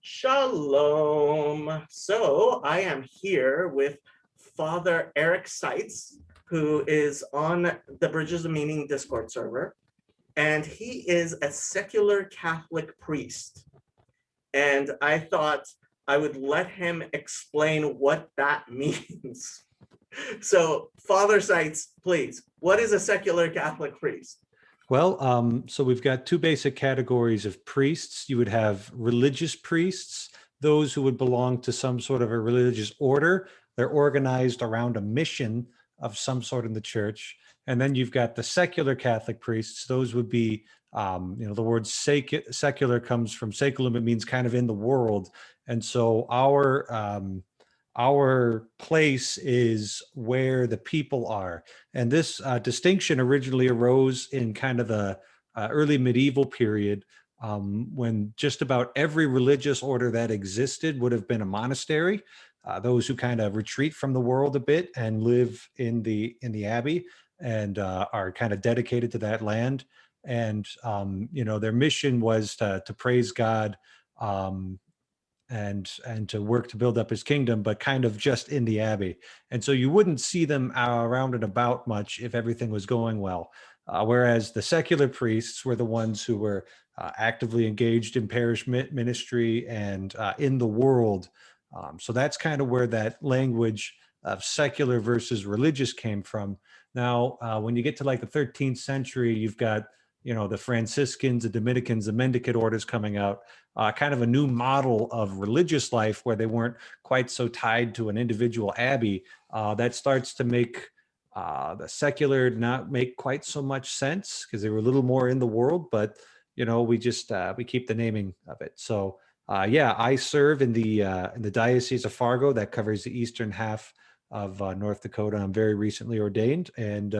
Shalom. So I am here with Father Eric Seitz, who is on the Bridges of Meaning Discord server, and he is a secular Catholic priest. And I thought I would let him explain what that means. So Father Seitz, please, what is a secular Catholic priest? Well, so we've got two basic categories of priests. You would have religious priests, those who would belong to some sort of a religious order. They're organized around a mission of some sort in the church. And then you've got the secular Catholic priests. Those would be, the word secular comes from saeculum. It means kind of in the world. And so our place is where the people are. And this distinction originally arose in kind of the early medieval period, when just about every religious order that existed would have been a monastery. Those who kind of retreat from the world a bit and live in the abbey and are kind of dedicated to that land. And their mission was to praise God, and to work to build up his kingdom, but kind of just in the abbey. And so you wouldn't see them around and about much if everything was going well. Whereas the secular priests were the ones who were actively engaged in parish ministry and in the world. So that's kind of where that language of secular versus religious came from. Now, when you get to like the 13th century, you've got the Franciscans, the Dominicans, the Mendicant orders coming out, kind of a new model of religious life where they weren't quite so tied to an individual abbey. That starts to make the secular not make quite so much sense because they were a little more in the world, but we just we keep the naming of it. So I serve in the Diocese of Fargo that covers the eastern half of North Dakota. I'm very recently ordained and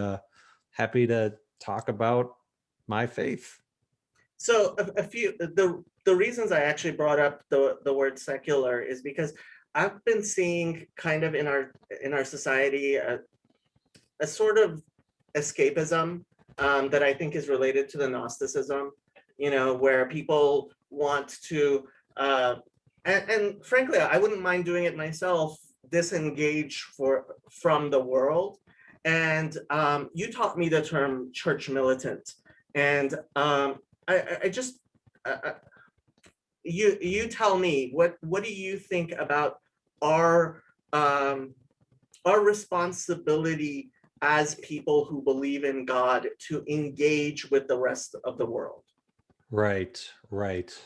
happy to talk about my faith. So a few the reasons I actually brought up the word secular is because I've been seeing kind of in our society a sort of escapism that I think is related to the Gnosticism, where people want to and frankly I wouldn't mind doing it myself, disengage from the world. And you taught me the term church militant. And I just you tell me what do you think about our responsibility as people who believe in God to engage with the rest of the world? Right.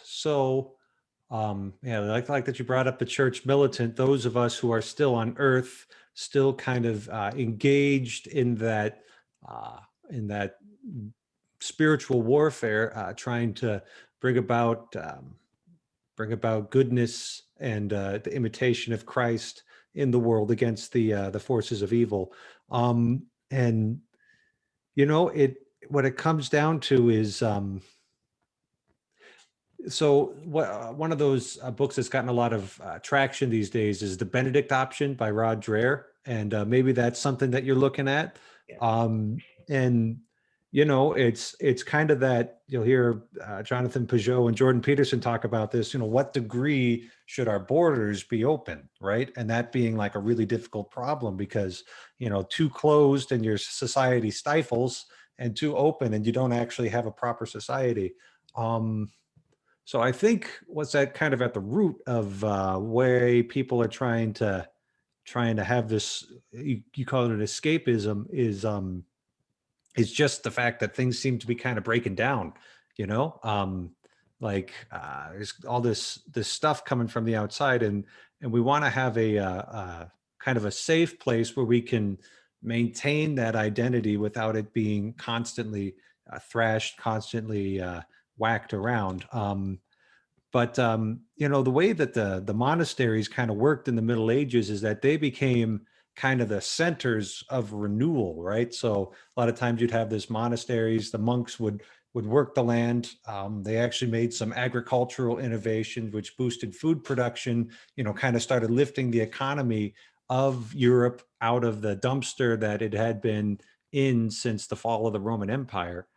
So like that you brought up the church militant. Those of us who are still on earth, still kind of engaged in that spiritual warfare, trying to bring about goodness and the imitation of Christ in the world against the forces of evil. And what it comes down to is one of those books that's gotten a lot of traction these days is the Benedict option by Dreier, and maybe that's something that you're looking at. Yeah. And it's kind of that you'll hear Jonathan Peugeot and Jordan Peterson talk about this. What degree should our borders be open, right? And that being like a really difficult problem because too closed and your society stifles, and too open and you don't actually have a proper society. So I think what's that kind of at the root of where people are trying to have this, you call it an escapism, is just the fact that things seem to be kind of breaking down, there's all this stuff coming from the outside, and we want to have a kind of a safe place where we can maintain that identity without it being constantly thrashed, constantly whacked around. But the way that the monasteries kind of worked in the Middle Ages is that they became kind of the centers of renewal, right? So a lot of times you'd have this monasteries, the monks would work the land. They actually made some agricultural innovations which boosted food production, kind of started lifting the economy of Europe out of the dumpster that it had been in since the fall of the Roman Empire.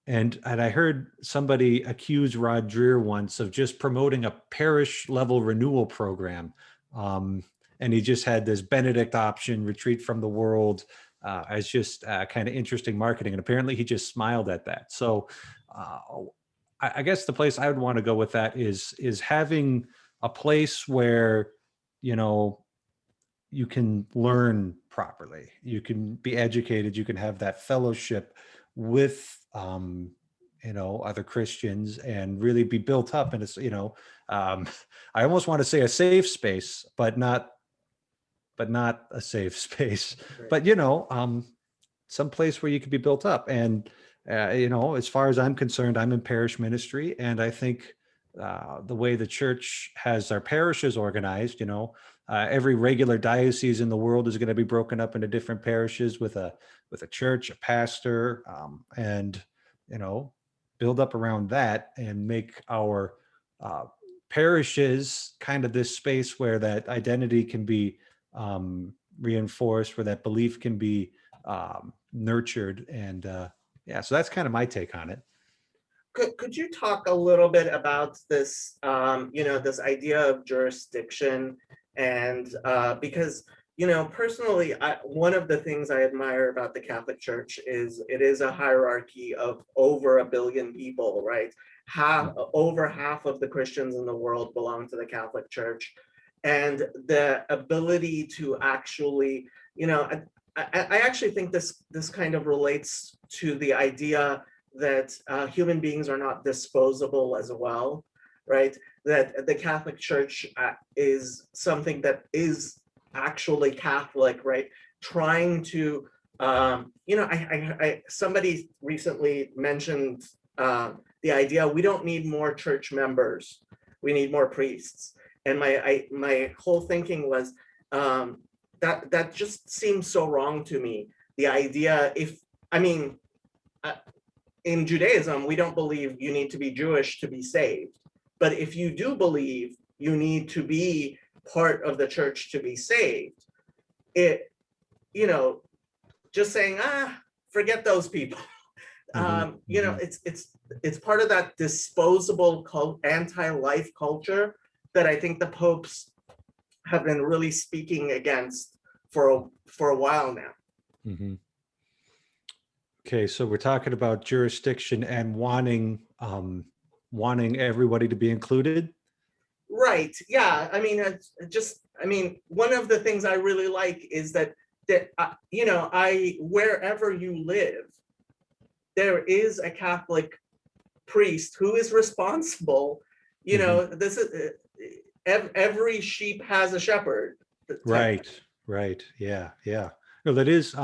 And I heard somebody accuse Rod Dreer once of just promoting a parish level renewal program. And he just had this Benedict option, retreat from the world, as just kind of interesting marketing. And apparently he just smiled at that. So uh, I guess the place I would want to go with that is having a place where, you know, you can learn properly, you can be educated, you can have that fellowship with other Christians and really be built up. And it's, I almost want to say a safe space, but not a safe space, Right. but some place where you could be built up. And as far as I'm concerned, I'm in parish ministry, and I think the way the church has our parishes organized, every regular diocese in the world is going to be broken up into different parishes with a church, a pastor, and build up around that and make our parishes kind of this space where that identity can be reinforced, where that belief can be nurtured. And yeah, so that's kind of my take on it. Could you talk a little bit about this, this idea of jurisdiction? And because, personally, one of the things I admire about the Catholic Church is it is a hierarchy of over 1 billion people, right? Over half of the Christians in the world belong to the Catholic Church. And the ability to actually, I actually think this kind of relates to the idea that human beings are not disposable as well, right? That the Catholic Church is something that is actually Catholic, right? Trying to, somebody recently mentioned the idea we don't need more church members, we need more priests. And my whole thinking was that just seems so wrong to me. The idea, in Judaism, we don't believe you need to be Jewish to be saved. But if you do believe you need to be part of the church to be saved, just saying, forget those people. It's part of that disposable anti-life culture that I think the popes have been really speaking against for a while now. Mm-hmm. Okay, so we're talking about jurisdiction and wanting everybody to be included. Right. Yeah. One of the things I really like is that wherever you live, there is a Catholic priest who is responsible. This is every sheep has a shepherd. Right. Yeah. No, that is,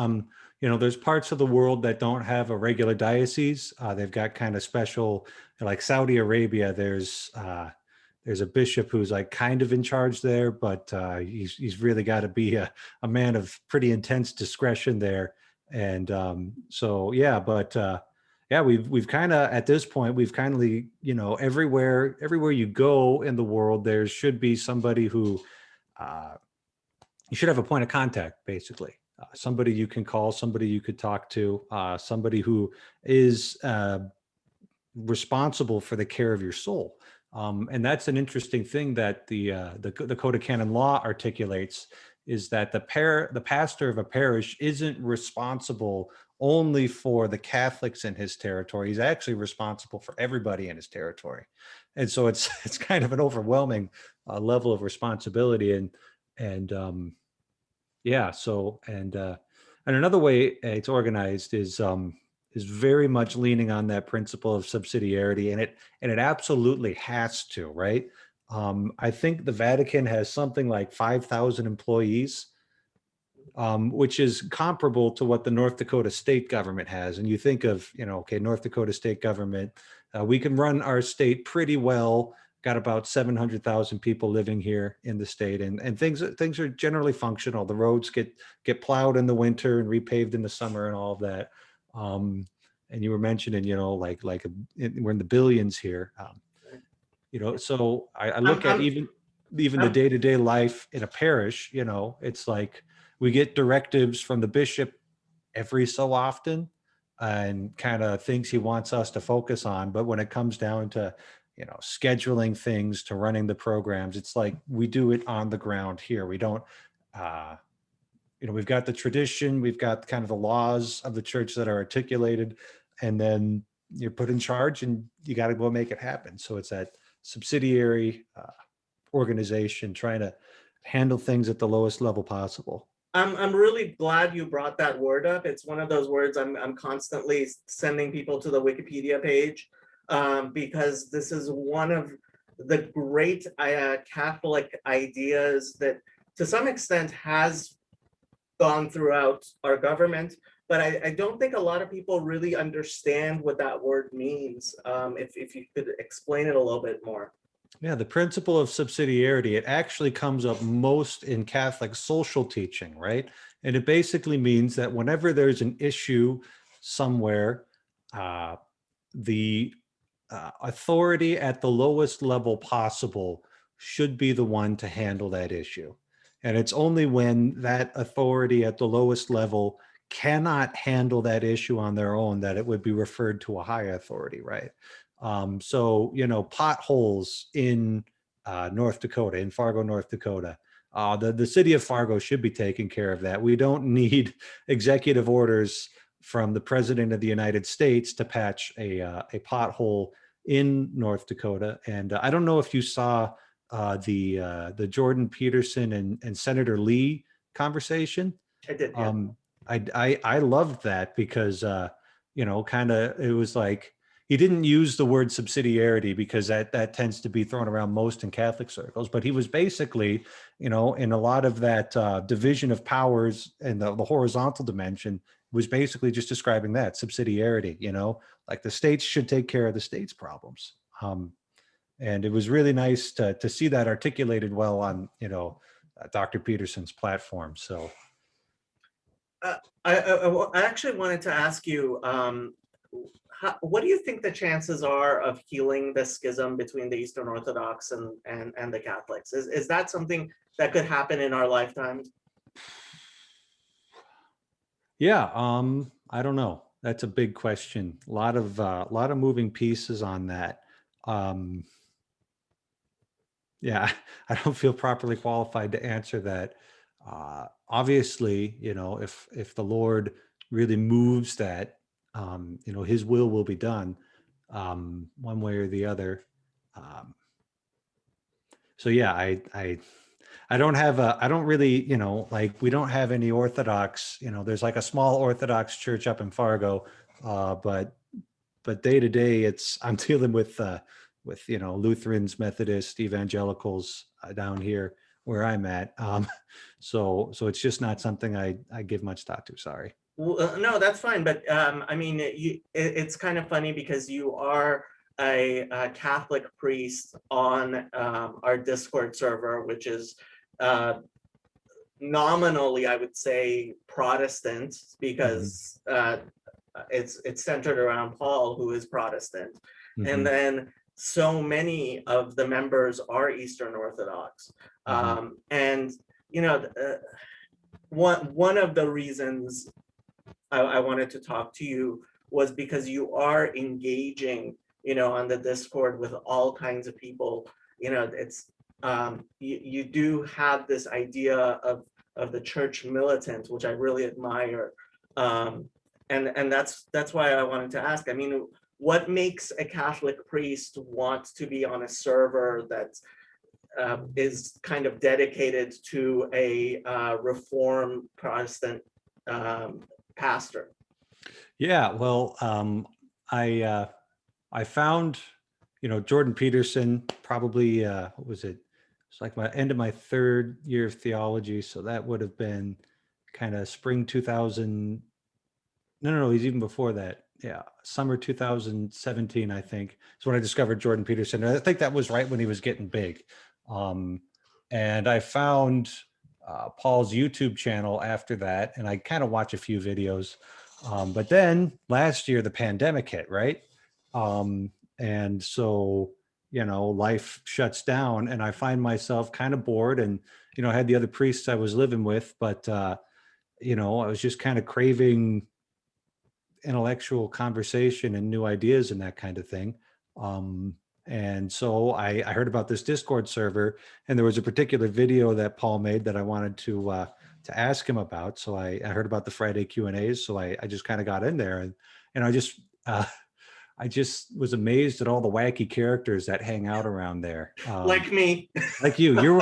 there's parts of the world that don't have a regular diocese. They've got kind of special, like Saudi Arabia. There's a bishop who's like kind of in charge there, but he's really got to be a man of pretty intense discretion there. And so yeah, but yeah, we've kind of at this point we've kind of everywhere you go in the world there should be somebody who you should have a point of contact, basically. Somebody you can call, somebody you could talk to, somebody who is responsible for the care of your soul. And that's an interesting thing that the Code of Canon Law articulates, is that the pastor of a parish isn't responsible only for the Catholics in his territory. He's actually responsible for everybody in his territory. And so it's kind of an overwhelming level of responsibility. And yeah, so and another way it's organized is very much leaning on that principle of subsidiarity, and it absolutely has to, right? I think the Vatican has something like 5,000 employees, which is comparable to what the North Dakota state government has. And you think of, okay, North Dakota state government, we can run our state pretty well. Got about 700,000 people living here in the state, and things are generally functional. The roads get plowed in the winter and repaved in the summer and all of that. And you were mentioning, we're in the billions here. So I look at even the day-to-day life in a parish. It's like we get directives from the bishop every so often. and kind of things he wants us to focus on. But when it comes down to, scheduling things, to running the programs, it's like we do it on the ground here. We don't, we've got the tradition, we've got kind of the laws of the church that are articulated, and then you're put in charge and you got to go make it happen. So it's that subsidiary organization trying to handle things at the lowest level possible. I'm really glad you brought that word up. It's one of those words I'm constantly sending people to the Wikipedia page, because this is one of the great Catholic ideas that to some extent has gone throughout our government, but I don't think a lot of people really understand what that word means. If you could explain it a little bit more. Yeah, the principle of subsidiarity, it actually comes up most in Catholic social teaching, right? And it basically means that whenever there's an issue somewhere, the authority at the lowest level possible should be the one to handle that issue. And it's only when that authority at the lowest level cannot handle that issue on their own that it would be referred to a higher authority, right? So, potholes in North Dakota, in Fargo, North Dakota, the city of Fargo should be taking care of that. We don't need executive orders from the President of the United States to patch a pothole in North Dakota. And I don't know if you saw the Jordan Peterson and Senator Lee conversation. I did. Yeah. I loved that because kind of it was like he didn't use the word subsidiarity because that tends to be thrown around most in Catholic circles, but he was basically, in a lot of that division of powers and the horizontal dimension was basically just describing that subsidiarity, like the states should take care of the states' problems. And it was really nice to see that articulated well on, Dr. Peterson's platform. So I actually wanted to ask you, what do you think the chances are of healing the schism between the Eastern Orthodox and the Catholics? Is that something that could happen in our lifetime? Yeah, I don't know. That's a big question. A lot of moving pieces on that. Yeah, I don't feel properly qualified to answer that. Obviously, if the Lord really moves that, His will be done, one way or the other. So yeah, I don't really, like we don't have any Orthodox, there's like a small Orthodox church up in Fargo, but day to day, I'm dealing with Lutherans, Methodists, Evangelicals down here where I'm at. So it's just not something I give much thought to. Sorry. Well, no, that's fine. But I mean, it's kind of funny because you are a Catholic priest on our Discord server, which is nominally, I would say, Protestant, because it's centered around Paul, who is Protestant, and then so many of the members are Eastern Orthodox, and one of the reasons I wanted to talk to you was because you are engaging, on the Discord with all kinds of people. It's you do have this idea of the church militant, which I really admire, and that's why I wanted to ask. I mean, what makes a Catholic priest want to be on a server that is kind of dedicated to a Reformed Protestant pastor? Yeah, well, I found, Jordan Peterson probably, what was it? It's like my end of my third year of theology. So that would have been kind of spring 2000. No, he's even before that. Yeah, summer 2017, I think, is when I discovered Jordan Peterson. And I think that was right when he was getting big. And I found Paul's YouTube channel after that, and I kind of watch a few videos. But then last year, the pandemic hit, right? And so, life shuts down, and I find myself kind of bored. And, I had the other priests I was living with, but, I was just kind of craving intellectual conversation and new ideas and that kind of thing. And so I heard about this Discord server, and there was a particular video that Paul made that I wanted to ask him about. So I heard about the Friday Q&As. So I just kind of got in there, and I just was amazed at all the wacky characters that hang out around there. Like me. Like you're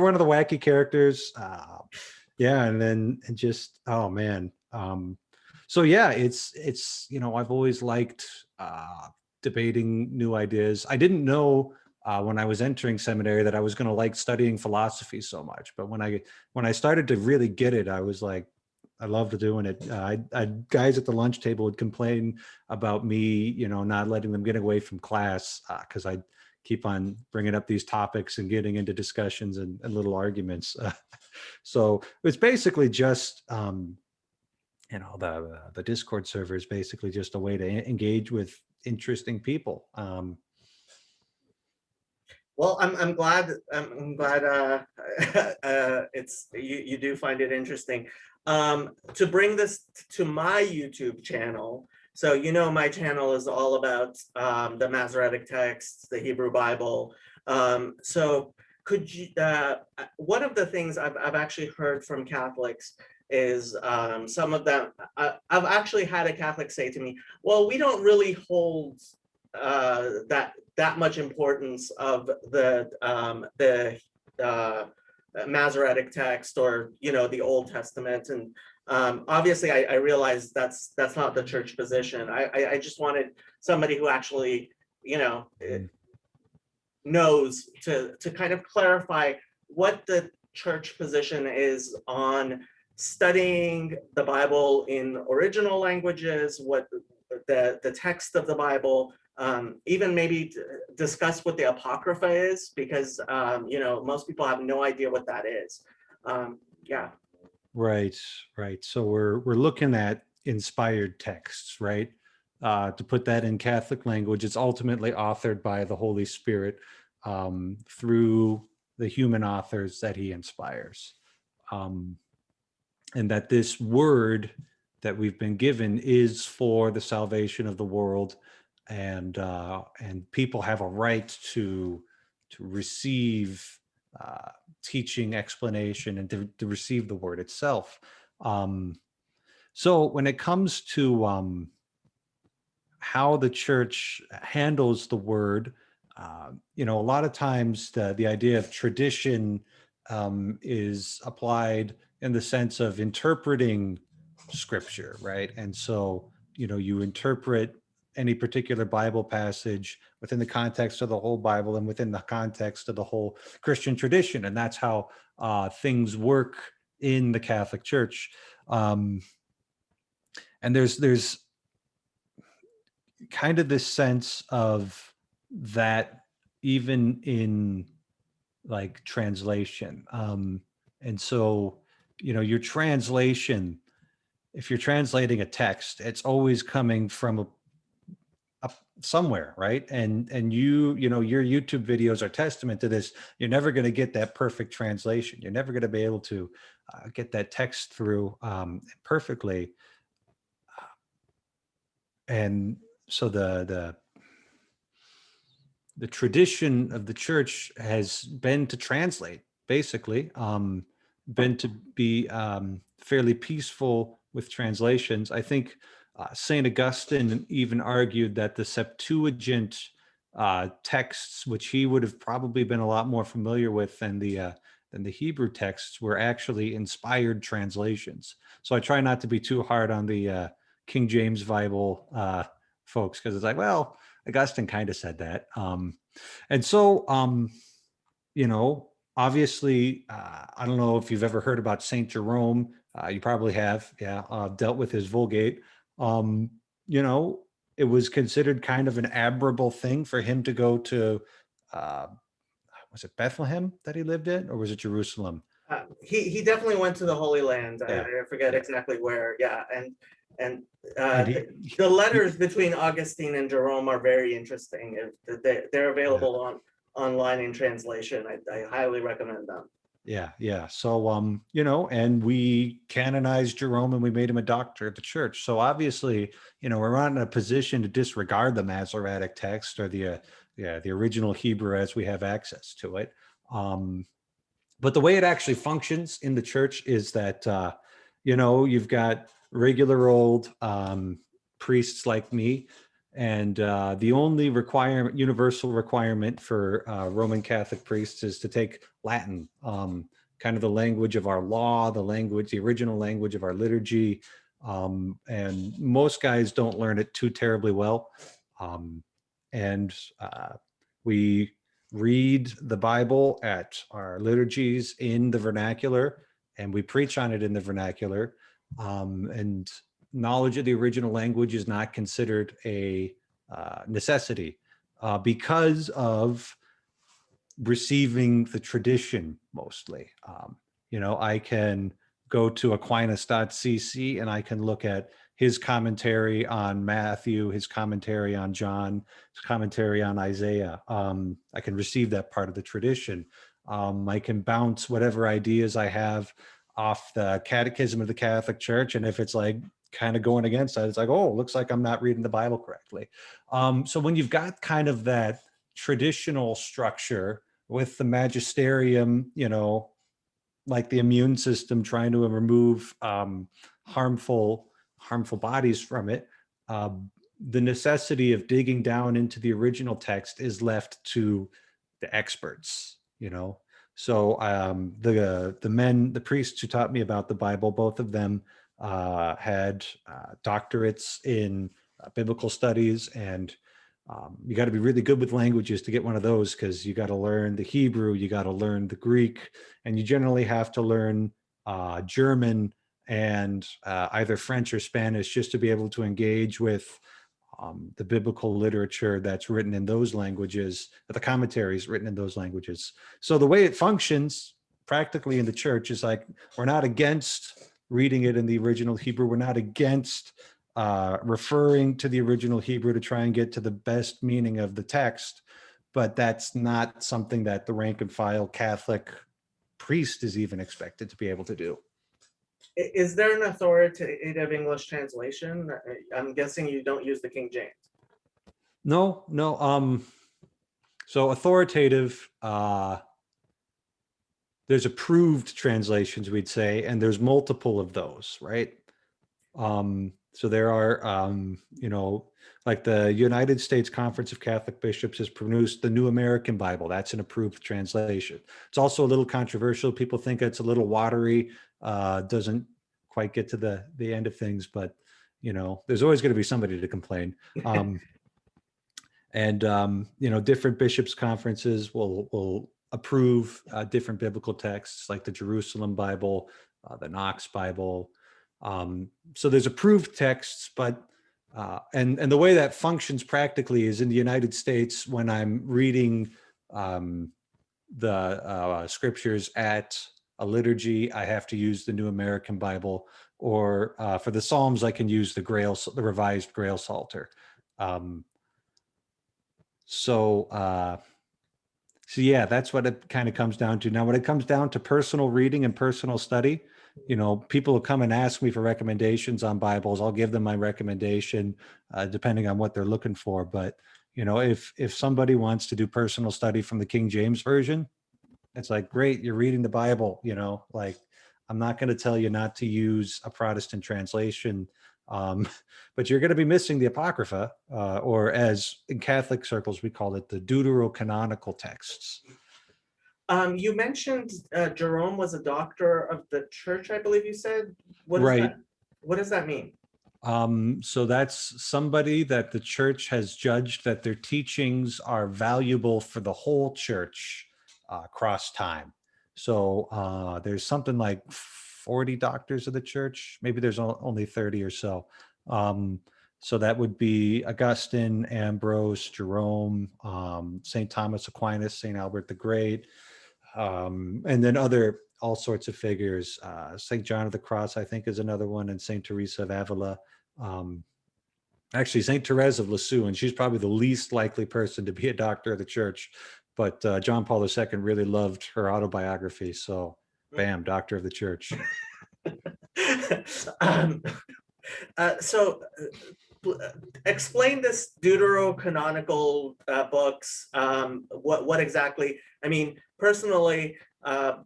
one of the wacky characters. Yeah. And then and just, oh man. So yeah, it's, you know, I've always liked debating new ideas. I didn't know when I was entering seminary that I was going to like studying philosophy so much. But when I started to really get it, I was like, I loved doing it. Guys at the lunch table would complain about me, you know, not letting them get away from class because I keep on bringing up these topics and getting into discussions and little arguments. So it's basically just, you know, the Discord server is basically just a way to engage with interesting people. Well, I'm glad it's you do find it interesting. To bring this to my YouTube channel, so you know my channel is all about the Masoretic texts, the Hebrew Bible. So could you? One of the things I've actually heard from Catholics is some of them. I've actually had a Catholic say to me, "Well, we don't really hold that much importance of the Masoretic text, or you know, the Old Testament." And obviously I realize that's not the church position. I just wanted somebody who actually, you know, knows to kind of clarify what the church position is on studying the Bible in original languages, what the text of the Bible, even maybe discuss what the Apocrypha is, because you know, most people have no idea what that is. Yeah. Right. So we're looking at inspired texts, right? To put that in Catholic language, it's ultimately authored by the Holy Spirit through the human authors that he inspires. And that this word that we've been given is for the salvation of the world, and people have a right to receive teaching, explanation, and to receive the word itself. So when it comes to how the church handles the word, you know, a lot of times the idea of tradition is applied in the sense of interpreting scripture, right? And so, you know, you interpret any particular Bible passage within the context of the whole Bible and within the context of the whole Christian tradition. And that's how things work in the Catholic Church. And there's kind of this sense of that even in like translation. And so, you know, your translation, if you're translating a text, it's always coming from a somewhere, right? And you know, your YouTube videos are testament to this. You're never going to get that perfect translation. You're never going to be able to get that text through perfectly. And so the tradition of the church has been to translate, basically, been to be fairly peaceful with translations. I think St. Augustine even argued that the Septuagint texts, which he would have probably been a lot more familiar with than the Hebrew texts, were actually inspired translations. So I try not to be too hard on the King James Bible folks, because it's like, well, Augustine kind of said that. And so, you know, obviously, I don't know if you've ever heard about St. Jerome. You probably have, yeah, dealt with his Vulgate. You know, it was considered kind of an admirable thing for him to go to, was it Bethlehem that he lived in, or was it Jerusalem? He definitely went to the Holy Land. Yeah. I forget exactly where. Yeah, and And the letters between Augustine and Jerome are very interesting. They're available online in translation. I highly recommend them. Yeah. So, and we canonized Jerome and we made him a doctor of the church. So obviously, we're not in a position to disregard the Masoretic text or the original Hebrew as we have access to it. But the way it actually functions in the church is that, you've got regular old priests like me, and the only universal requirement for Roman Catholic priests is to take Latin, kind of the language of our law, the original language of our liturgy. And most guys don't learn it too terribly well. And we read the Bible at our liturgies in the vernacular, and we preach on it in the vernacular. And knowledge of the original language is not considered a necessity because of receiving the tradition mostly. I can go to Aquinas.cc and I can look at his commentary on Matthew, his commentary on John, his commentary on Isaiah. I can receive that part of the tradition. I can bounce whatever ideas I have off the Catechism of the Catholic Church. And if it's like kind of going against that, it's like, oh, looks like I'm not reading the Bible correctly. So when you've got kind of that traditional structure with the magisterium, like the immune system trying to remove harmful bodies from it, the necessity of digging down into the original text is left to the experts. So the priests who taught me about the Bible, both of them had doctorates in biblical studies, and you got to be really good with languages to get one of those, because you got to learn the Hebrew, you got to learn the Greek, and you generally have to learn German and either French or Spanish just to be able to engage with the biblical literature that's written in those languages, the commentaries written in those languages. So the way it functions practically in the church is like, we're not against reading it in the original Hebrew. We're not against referring to the original Hebrew to try and get to the best meaning of the text, but that's not something that the rank and file Catholic priest is even expected to be able to do. Is there an authoritative English translation? I'm guessing you don't use the King James. No. So authoritative, there's approved translations, we'd say, and there's multiple of those, right? So there are, like the United States Conference of Catholic Bishops has produced the New American Bible. That's an approved translation. It's also a little controversial. People think it's a little watery, doesn't quite get to the end of things, but there's always going to be somebody to complain. And different bishops' conferences will approve different biblical texts, like the Jerusalem Bible, the Knox Bible. So there's approved texts, but and the way that functions practically is in the United States, when I'm reading the scriptures at a liturgy, I have to use the New American Bible, or for the Psalms, I can use the Revised Grail Psalter. So yeah, that's what it kind of comes down to. Now, when it comes down to personal reading and personal study, people will come and ask me for recommendations on Bibles. I'll give them my recommendation, depending on what they're looking for. But, if somebody wants to do personal study from the King James Version, it's like, great, you're reading the Bible, like, I'm not going to tell you not to use a Protestant translation, but you're going to be missing the Apocrypha, or as in Catholic circles, we call it the deuterocanonical texts. You mentioned Jerome was a doctor of the church, I believe you said. Right. What does that mean? So that's somebody that the church has judged that their teachings are valuable for the whole church across time. So there's something like 40 doctors of the church. Maybe there's only 30 or so. So that would be Augustine, Ambrose, Jerome, St. Thomas Aquinas, St. Albert the Great, and then all sorts of figures. St. John of the Cross, I think, is another one, and St. Teresa of Avila. Actually, St. Therese of Lisieux, and she's probably the least likely person to be a doctor of the church. but John Paul II really loved her autobiography. So bam, doctor of the church. um, so explain this deuterocanonical books. What exactly? I mean, personally, I'm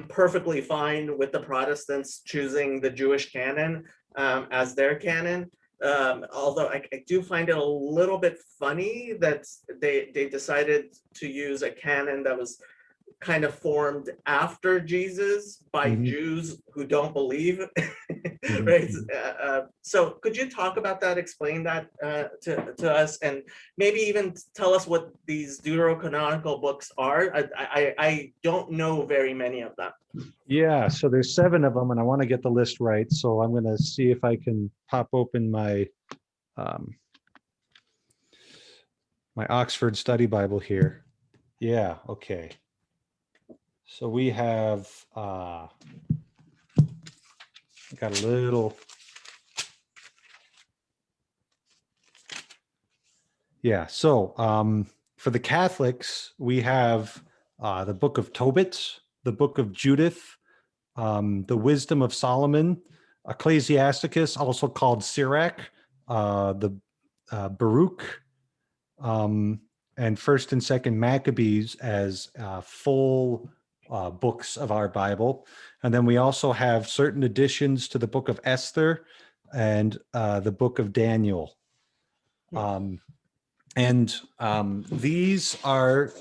perfectly fine with the Protestants choosing the Jewish canon as their canon. Although I do find it a little bit funny that they decided to use a canon that was kind of formed after Jesus by Mhm. Jews who don't believe, Mhm. right? So could you talk about that, explain that to us, and maybe even tell us what these deuterocanonical books are? I don't know very many of them. Yeah, so there's 7 of them, and I want to get the list right. So I'm going to see if I can pop open um, my Oxford Study Bible here. Yeah, okay. So we have got a little. Yeah, so for the Catholics, we have the Book of Tobit, the Book of Judith, the Wisdom of Solomon, Ecclesiasticus, also called Sirach, the Baruch, and First and Second Maccabees as full books of our Bible. And then we also have certain additions to the Book of Esther and the Book of Daniel. These are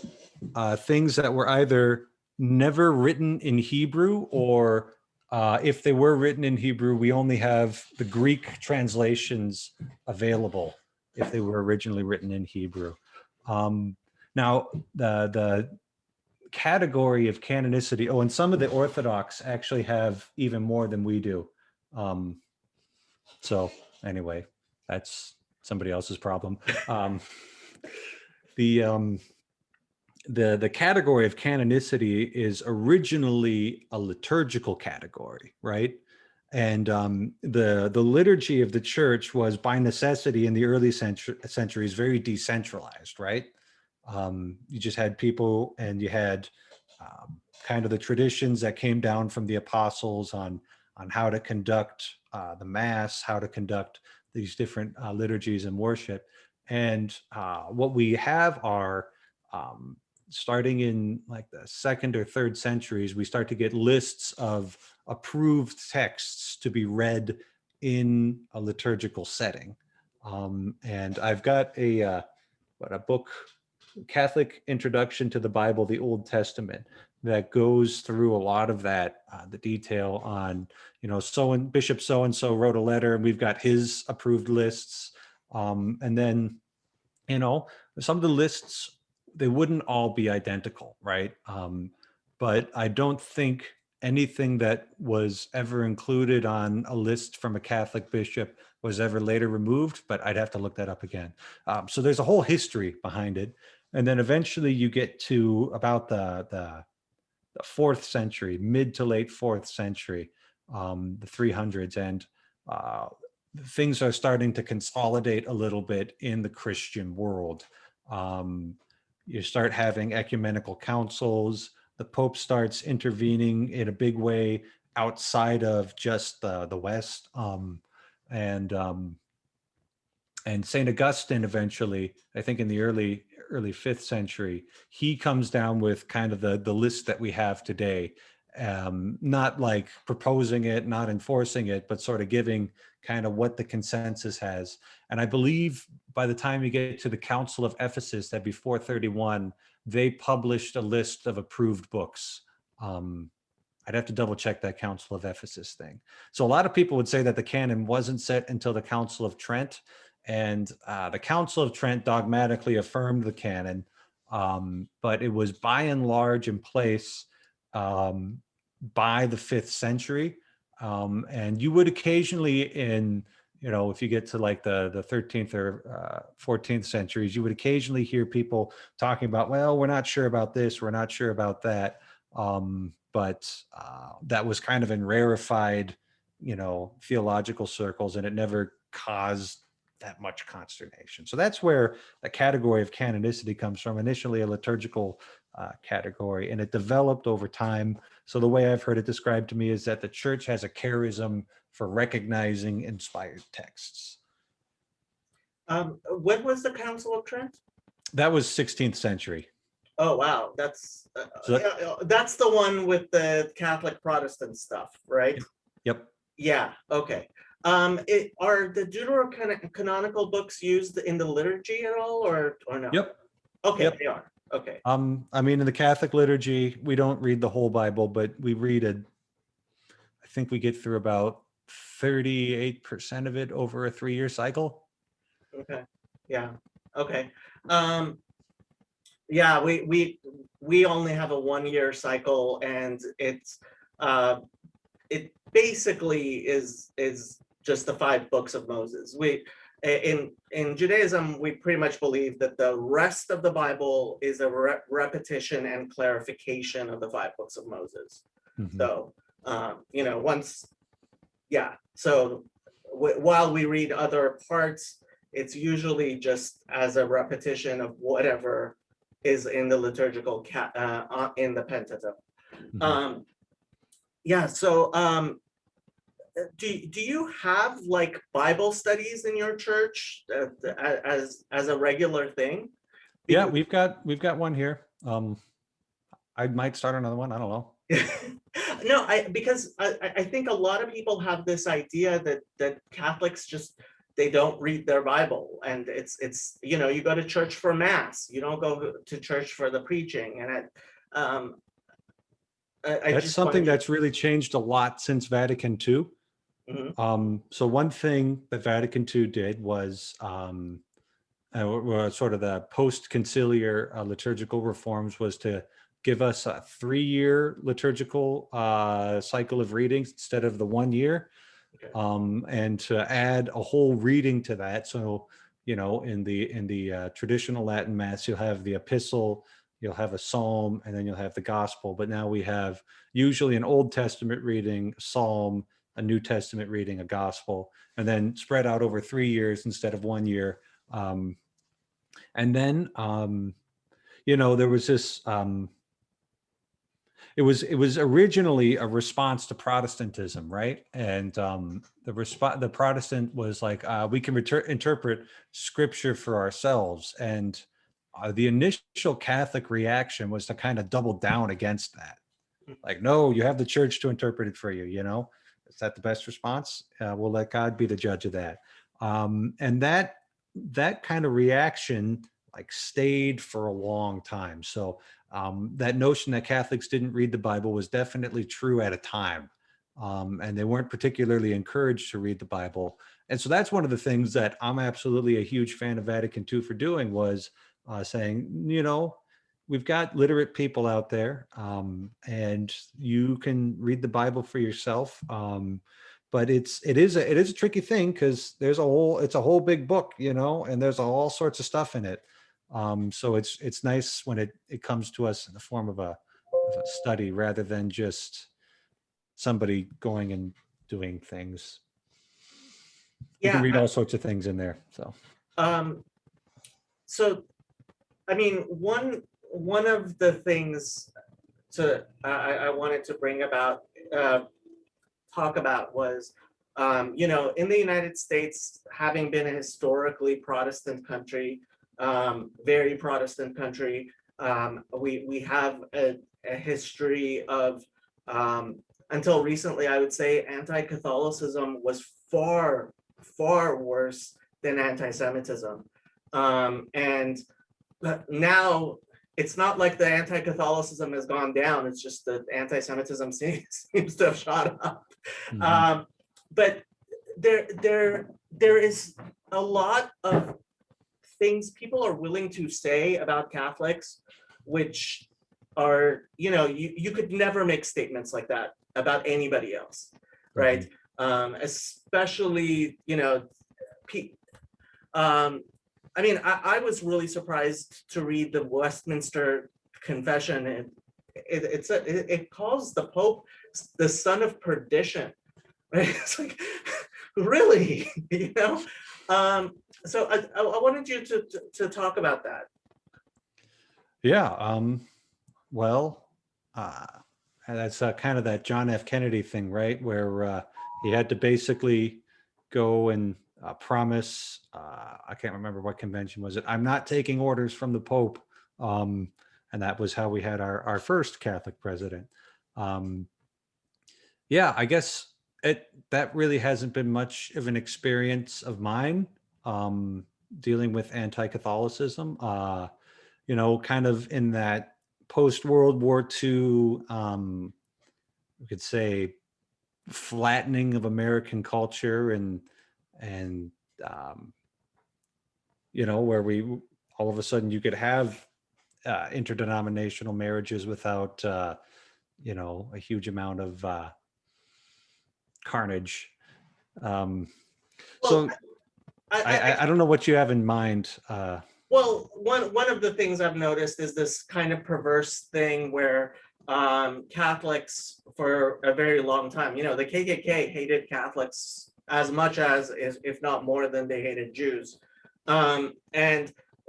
things that were either never written in Hebrew, or if they were written in Hebrew, we only have the Greek translations available if they were originally written in Hebrew. Now, the category of canonicity, and some of the Orthodox actually have even more than we do. So anyway, that's somebody else's problem. The category of canonicity is originally a liturgical category, right? And the liturgy of the church was by necessity in the early centuries very decentralized, right? You just had people, and you had kind of the traditions that came down from the apostles on how to conduct the mass, how to conduct these different liturgies and worship. And what we have are starting in like the 2nd or 3rd centuries, we start to get lists of approved texts to be read in a liturgical setting. And I've got a book, Catholic Introduction to the Bible, the Old Testament, that goes through a lot of that, the detail on, Bishop so-and-so wrote a letter, and we've got his approved lists. And then, some of the lists, they wouldn't all be identical, right? But I don't think anything that was ever included on a list from a Catholic bishop was ever later removed, but I'd have to look that up again. So there's a whole history behind it. And then eventually you get to about the 4th century, mid to late 4th century, the 300s, and things are starting to consolidate a little bit in the Christian world. You start having ecumenical councils. The Pope starts intervening in a big way outside of just the West, and Saint Augustine eventually, I think in the early 5th century, he comes down with kind of the list that we have today, not like proposing it, not enforcing it, but sort of giving kind of what the consensus has. And I believe by the time you get to the Council of Ephesus, that'd be 431, they published a list of approved books. I'd have to double check that Council of Ephesus thing. So a lot of people would say that the canon wasn't set until the Council of Trent, and the Council of Trent dogmatically affirmed the canon, but it was by and large in place by the 5th century. And you would occasionally if you get to like the 13th or 14th centuries, you would occasionally hear people talking about, well, we're not sure about this, we're not sure about that. But that was kind of in rarefied, theological circles, and it never caused that much consternation. So that's where the category of canonicity comes from. Initially a liturgical category, and it developed over time. So the way I've heard it described to me is that the church has a charism for recognizing inspired texts. When was the Council of Trent? That was 16th century. Oh wow, that's So that's the one with the Catholic Protestant stuff, right? Yep. Yeah. Okay. Are the Deuterocanonical books used in the liturgy at all, or no? Yep. Okay, Yep. they are. Okay. I mean, in the Catholic liturgy, we don't read the whole Bible, but we read it. I think we get through about 38% of it over a 3-year cycle. Okay. Yeah. Okay. Yeah, we only have a 1-year cycle, and it basically is just the 5 books of Moses. In Judaism, we pretty much believe that the rest of the Bible is a repetition and clarification of the 5 books of Moses. Mhm. So, so while we read other parts, it's usually just as a repetition of whatever is in the liturgical in the Pentateuch. Mhm. Do you have like Bible studies in your church as a regular thing? Yeah, we've got one here. I might start another one. I don't know. No, because I think a lot of people have this idea that Catholics just, they don't read their Bible, and it's you go to church for mass, you don't go to church for the preaching, and That's something that's really changed a lot since Vatican II. Mhm. So one thing that Vatican II did was sort of the post-conciliar liturgical reforms was to give us a 3-year liturgical cycle of readings instead of the 1 year. Okay. And to add a whole reading to that. So, in the traditional Latin Mass, you'll have the epistle, you'll have a psalm, and then you'll have the gospel. But now we have usually an Old Testament reading, a psalm, a New Testament reading, a gospel, and then spread out over 3 years instead of 1 year. And then, there was this, it was originally a response to Protestantism, right? And the Protestant was like, we can interpret scripture for ourselves. And the initial Catholic reaction was to kind of double down against that. Like, no, you have the church to interpret it for you, Is that the best response? We'll let God be the judge of that. And that kind of reaction like stayed for a long time. So that notion that Catholics didn't read the Bible was definitely true at a time. And they weren't particularly encouraged to read the Bible. And so that's one of the things that I'm absolutely a huge fan of Vatican II for doing, was saying, we've got literate people out there, and you can read the Bible for yourself. But it is a tricky thing, because it's a whole big book, and there's all sorts of stuff in it. So it's nice when it comes to us in the form of a study rather than just somebody going and doing things. You can read all sorts of things in there. So, I mean, one of the things I wanted to bring about, talk about was, in the United States, having been a historically Protestant country, very Protestant country, we have a history of, until recently, I would say anti-Catholicism was far, far worse than anti-Semitism. And now it's not like the anti-Catholicism has gone down, it's just that anti-Semitism seems to have shot up. Mm-hmm. But there is a lot of things people are willing to say about Catholics, which are, you could never make statements like that about anybody else, right? Mm-hmm. Especially, I mean, I was really surprised to read the Westminster Confession. It calls the Pope the son of perdition, right? It's like, really, So I wanted you to talk about that. Yeah. Well, uh, that's kind of that John F. Kennedy thing, right? Where he had to basically go and promise, I can't remember what convention was it. I'm not taking orders from the Pope. And that was how we had our first Catholic president. Um, yeah, I guess that really hasn't been much of an experience of mine, dealing with anti-Catholicism. Kind of in that post World War II, we could say flattening of American culture, and um, where we all of a sudden you could have interdenominational marriages without a huge amount of carnage. Um, Well, so I I don't know what you have in mind. Well, one of the things I've noticed is this kind of perverse thing where Catholics for a very long time, the KKK hated Catholics as much as, if not more than they hated Jews. And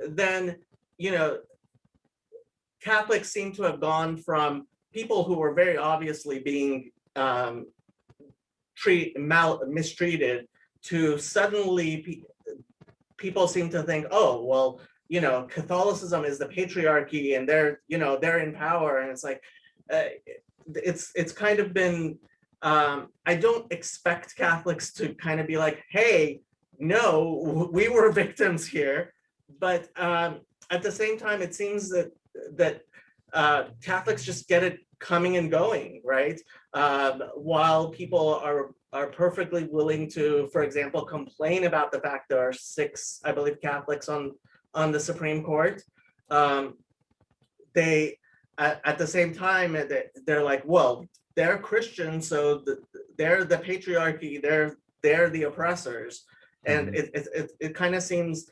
then, Catholics seem to have gone from people who were very obviously being mistreated to suddenly people seem to think, oh, well, Catholicism is the patriarchy and they're in power. And it's like, it's kind of been, I don't expect Catholics to kind of be like, hey, no, we were victims here. But at the same time, it seems that Catholics just get it coming and going, right? While people are perfectly willing to, for example, complain about the fact there are 6, I believe, Catholics on the Supreme Court. They, at the same time, they're like, well, they're Christians, so they're the patriarchy, they're the oppressors, and it kind of seems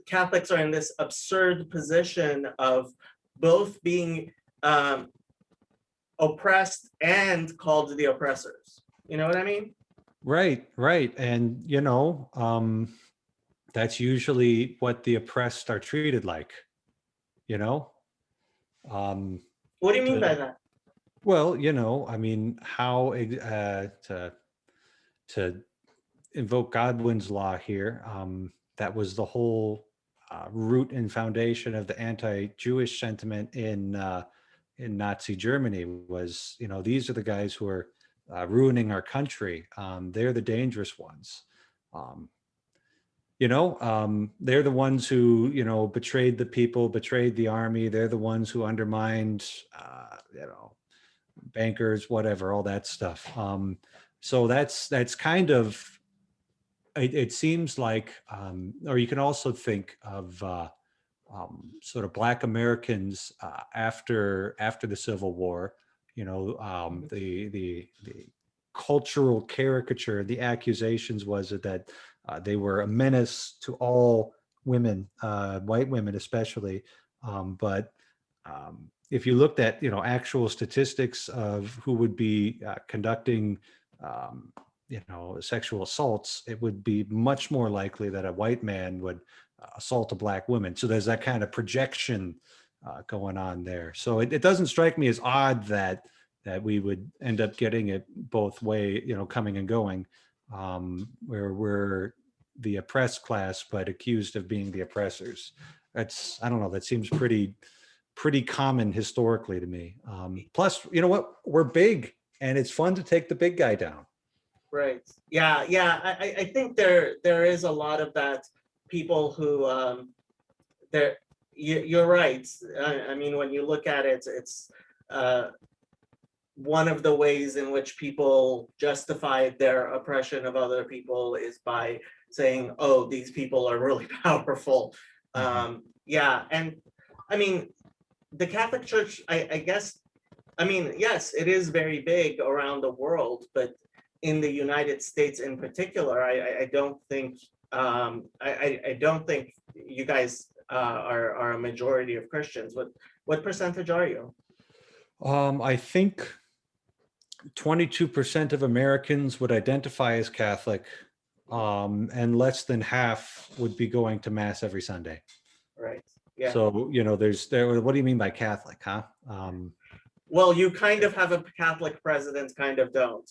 Catholics are in this absurd position of both being oppressed and called the oppressors. You know what I mean? Right. And, that's usually what the oppressed are treated like, Um, What do you mean by the, that? well, I mean, how to invoke Godwin's law here, that was the whole root and foundation of the anti-Jewish sentiment in Nazi Germany was, these are the guys who are ruining our country. They're the dangerous ones. They're the ones who, betrayed the people, betrayed the army. They're the ones who undermined, bankers, whatever, all that stuff. So that's kind of, it seems like, or you can also think of sort of Black Americans after the Civil War. The cultural caricature, the accusations was that they were a menace to all women, white women especially. But if you looked at actual statistics of who would be conducting sexual assaults, it would be much more likely that a white man would assault a Black woman. So there's that kind of projection going on there. So it doesn't strike me as odd that we would end up getting it both way, coming and going, where we're the oppressed class but accused of being the oppressors. I don't know, that seems pretty common historically to me. Plus, you know what, we're big and it's fun to take the big guy down. Right. Yeah. I think there is a lot of that. People who you're right. I mean, when you look at it, it's one of the ways in which people justify their oppression of other people is by saying, "Oh, these people are really powerful." Yeah, and I mean, the Catholic Church, I guess, I mean, yes, it is very big around the world, but in the United States in particular, I don't think I don't think you guys are a majority of Christians. What percentage are you? I think 22% of Americans would identify as Catholic. and less than half would be going to mass every Sunday. Right. Yeah. So, you know, what do you mean by Catholic, huh? Well, you kind of have a Catholic president, kind of don't.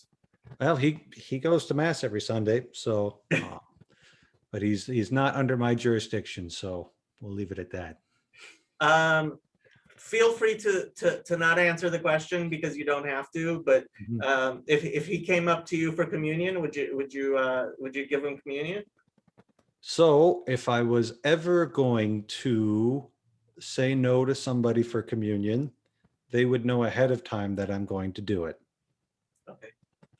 Well, he goes to mass every Sunday, so, but he's not under my jurisdiction, so we'll leave it at that. Feel free to not answer the question because you don't have to. But if he came up to you for communion, would you give him communion? So if I was ever going to say no to somebody for communion, they would know ahead of time that I'm going to do it. Okay.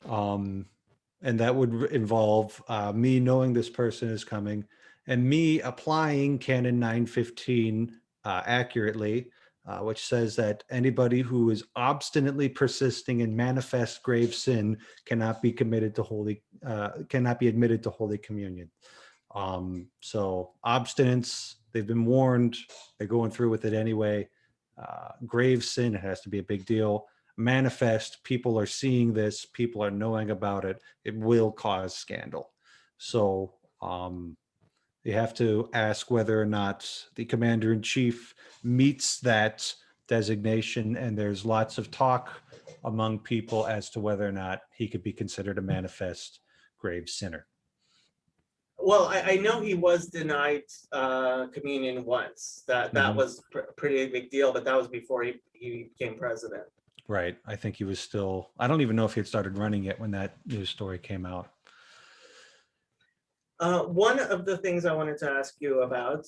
And that would involve me knowing this person is coming and me applying Canon 915 accurately, which says that anybody who is obstinately persisting in manifest grave sin cannot be admitted to Holy Communion. So abstinence, they've been warned, they're going through with it anyway. Grave sin, it has to be a big deal. Manifest, people are seeing this, people are knowing about it, it will cause scandal. So you have to ask whether or not the commander-in-chief meets that designation, and there's lots of talk among people as to whether or not he could be considered a manifest grave sinner. Well, I know he was denied communion once. That was pretty big deal, but that was before he became president. Right. I think he was still, I don't even know if he had started running yet when that news story came out. One of the things I wanted to ask you about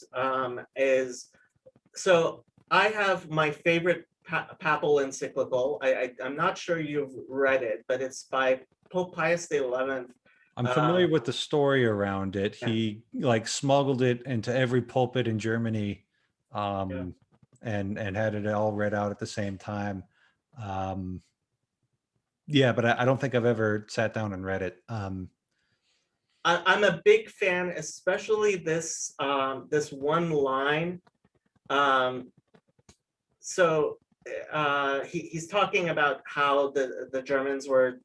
is, so I have my favorite papal encyclical. I'm not sure you've read it, but it's by Pope Pius XI. I'm familiar with the story around it. Yeah. He like smuggled it into every pulpit in Germany, and had it all read out at the same time. Yeah, but I don't think I've ever sat down and read it. I'm a big fan, especially this this one line. So he's talking about how the Germans were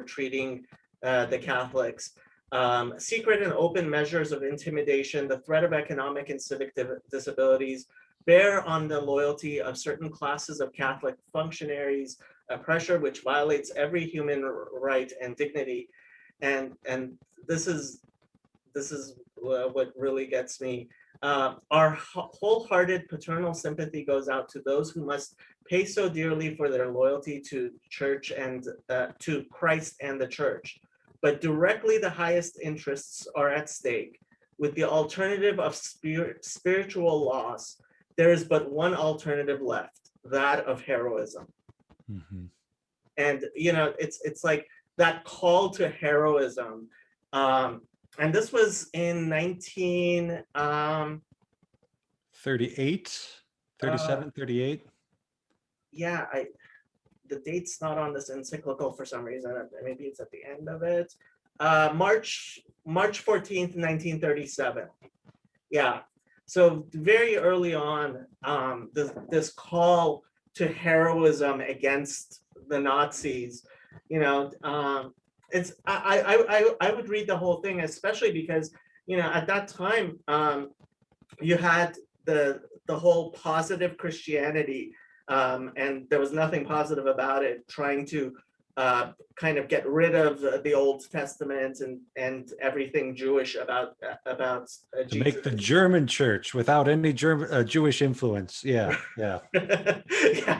treating the Catholics. Secret and open measures of intimidation, the threat of economic and civic disabilities bear on the loyalty of certain classes of Catholic functionaries, a pressure which violates every human right and dignity. And this is what really gets me. Our wholehearted paternal sympathy goes out to those who must pay so dearly for their loyalty to church and to Christ and the church. But directly the highest interests are at stake. With the alternative of spiritual loss, there is but one alternative left, that of heroism. Mm-hmm. And you know, it's like that call to heroism. And this was in 38. Yeah, the date's not on this encyclical for some reason. Maybe it's at the end of it. March 14th, 1937. Yeah. So very early on, this call to heroism against the Nazis, you know, it's I would read the whole thing, especially because, you know, at that time you had the whole positive Christianity, and there was nothing positive about it, trying to kind of get rid of the Old Testament and everything Jewish about To Jesus. make the German church without any Jewish influence. Yeah, yeah. Yeah,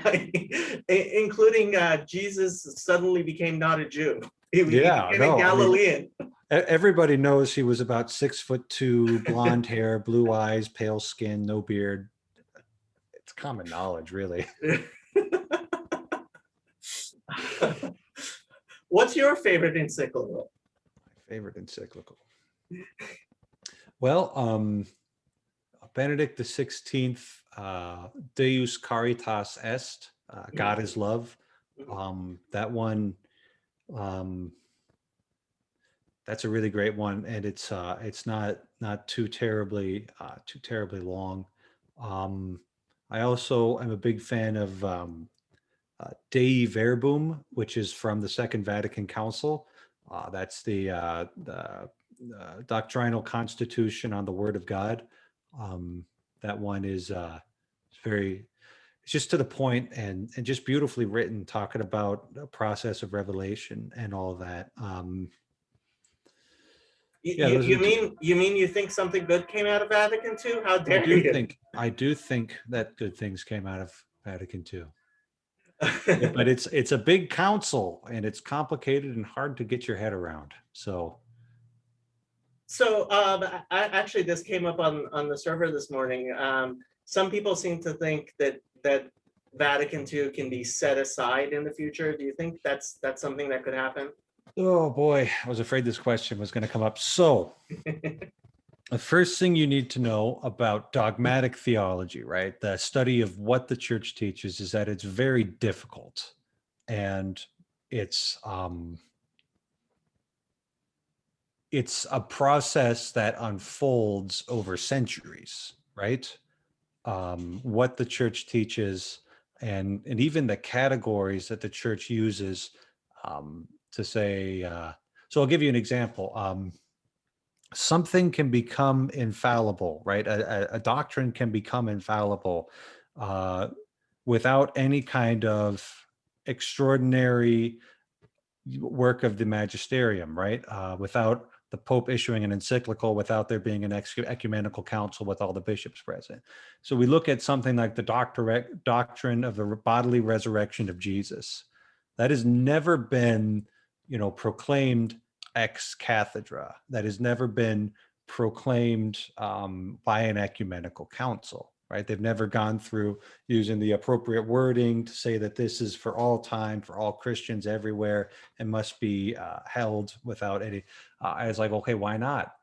including Jesus suddenly became not a Jew. He became a Galilean. I mean, everybody knows he was about 6'2", blonde hair, blue eyes, pale skin, no beard. It's common knowledge, really. What's your favorite encyclical? My favorite encyclical. Well, Benedict XVI, Deus Caritas Est, God is love. That one, that's a really great one, and it's not too terribly long. I also am a big fan of Dei Verbum, which is from the Second Vatican Council. That's the doctrinal constitution on the Word of God. That one is very, it's just to the point and just beautifully written, talking about the process of revelation and all that. Yeah, those are the two. You mean you think something good came out of Vatican II? How dare you? I do think that good things came out of Vatican II. But it's a big council and it's complicated and hard to get your head around. So So actually, this came up on the server this morning. Some people seem to think that Vatican II can be set aside in the future. Do you think that's something that could happen? oh boy, I was afraid this question was going to come up. So the first thing you need to know about dogmatic theology, right? The study of what the church teaches, is that it's very difficult, and it's a process that unfolds over centuries, right? What the church teaches, and even the categories that the church uses to say. So I'll give you an example. Something can become infallible, right? A doctrine can become infallible without any kind of extraordinary work of the magisterium, right? Without the Pope issuing an encyclical, without there being an ecumenical council with all the bishops present. So we look at something like the doctrine of the bodily resurrection of Jesus. That has never been, proclaimed ex cathedra. That has never been proclaimed by an ecumenical council, right? They've never gone through using the appropriate wording to say that this is for all time, for all Christians everywhere, and must be held without any. I was like, okay, why not?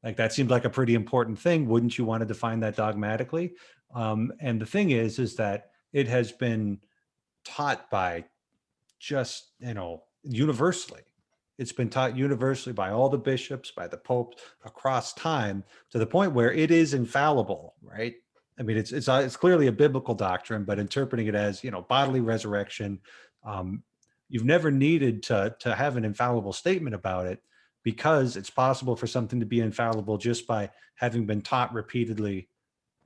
Like that seems like a pretty important thing. Wouldn't you want to define that dogmatically? And the thing is that it has been taught by just, universally. It's been taught universally by all the bishops, by the popes across time, to the point where it is infallible, right? I mean, it's clearly a biblical doctrine, but interpreting it as, bodily resurrection, you've never needed to have an infallible statement about it, because it's possible for something to be infallible just by having been taught repeatedly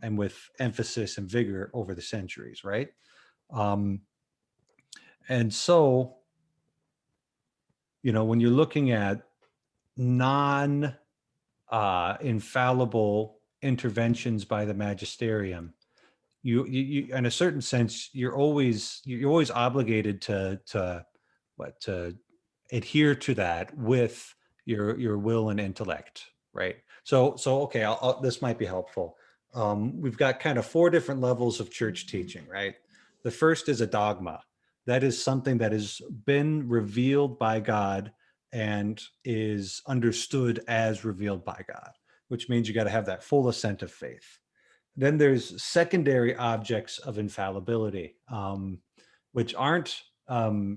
and with emphasis and vigor over the centuries, right? And so, when you're looking at non infallible interventions by the magisterium, you in a certain sense, you're always obligated to adhere to that with your will and intellect, right? So okay, this might be helpful. We've got kind of 4 different levels of church teaching, right? The first is a dogma. That is something that has been revealed by God and is understood as revealed by God, which means you got to have that full assent of faith. Then there's secondary objects of infallibility, which aren't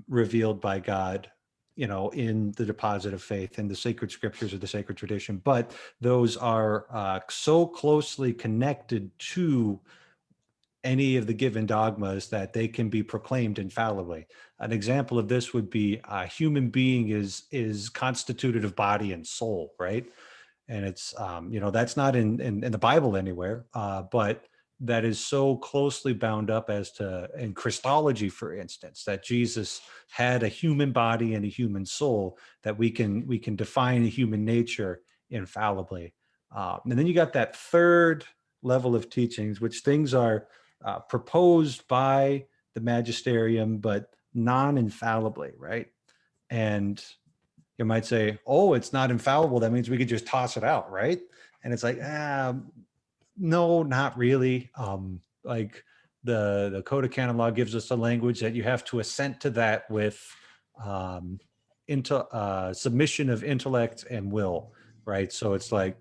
revealed by God, in the deposit of faith, in the sacred scriptures or the sacred tradition, but those are so closely connected to any of the given dogmas that they can be proclaimed infallibly. An example of this would be a human being is constituted of body and soul, right? And it's that's not in the Bible anywhere, but that is so closely bound up as to in Christology, for instance, that Jesus had a human body and a human soul, that we can define a human nature infallibly. And then you got that third level of teachings, which things are proposed by the magisterium, but non-infallibly, right? And you might say, oh, it's not infallible. That means we could just toss it out, right? And it's like, no, not really. Like the Code of Canon Law gives us the language that you have to assent to that with submission of intellect and will, right? So it's like,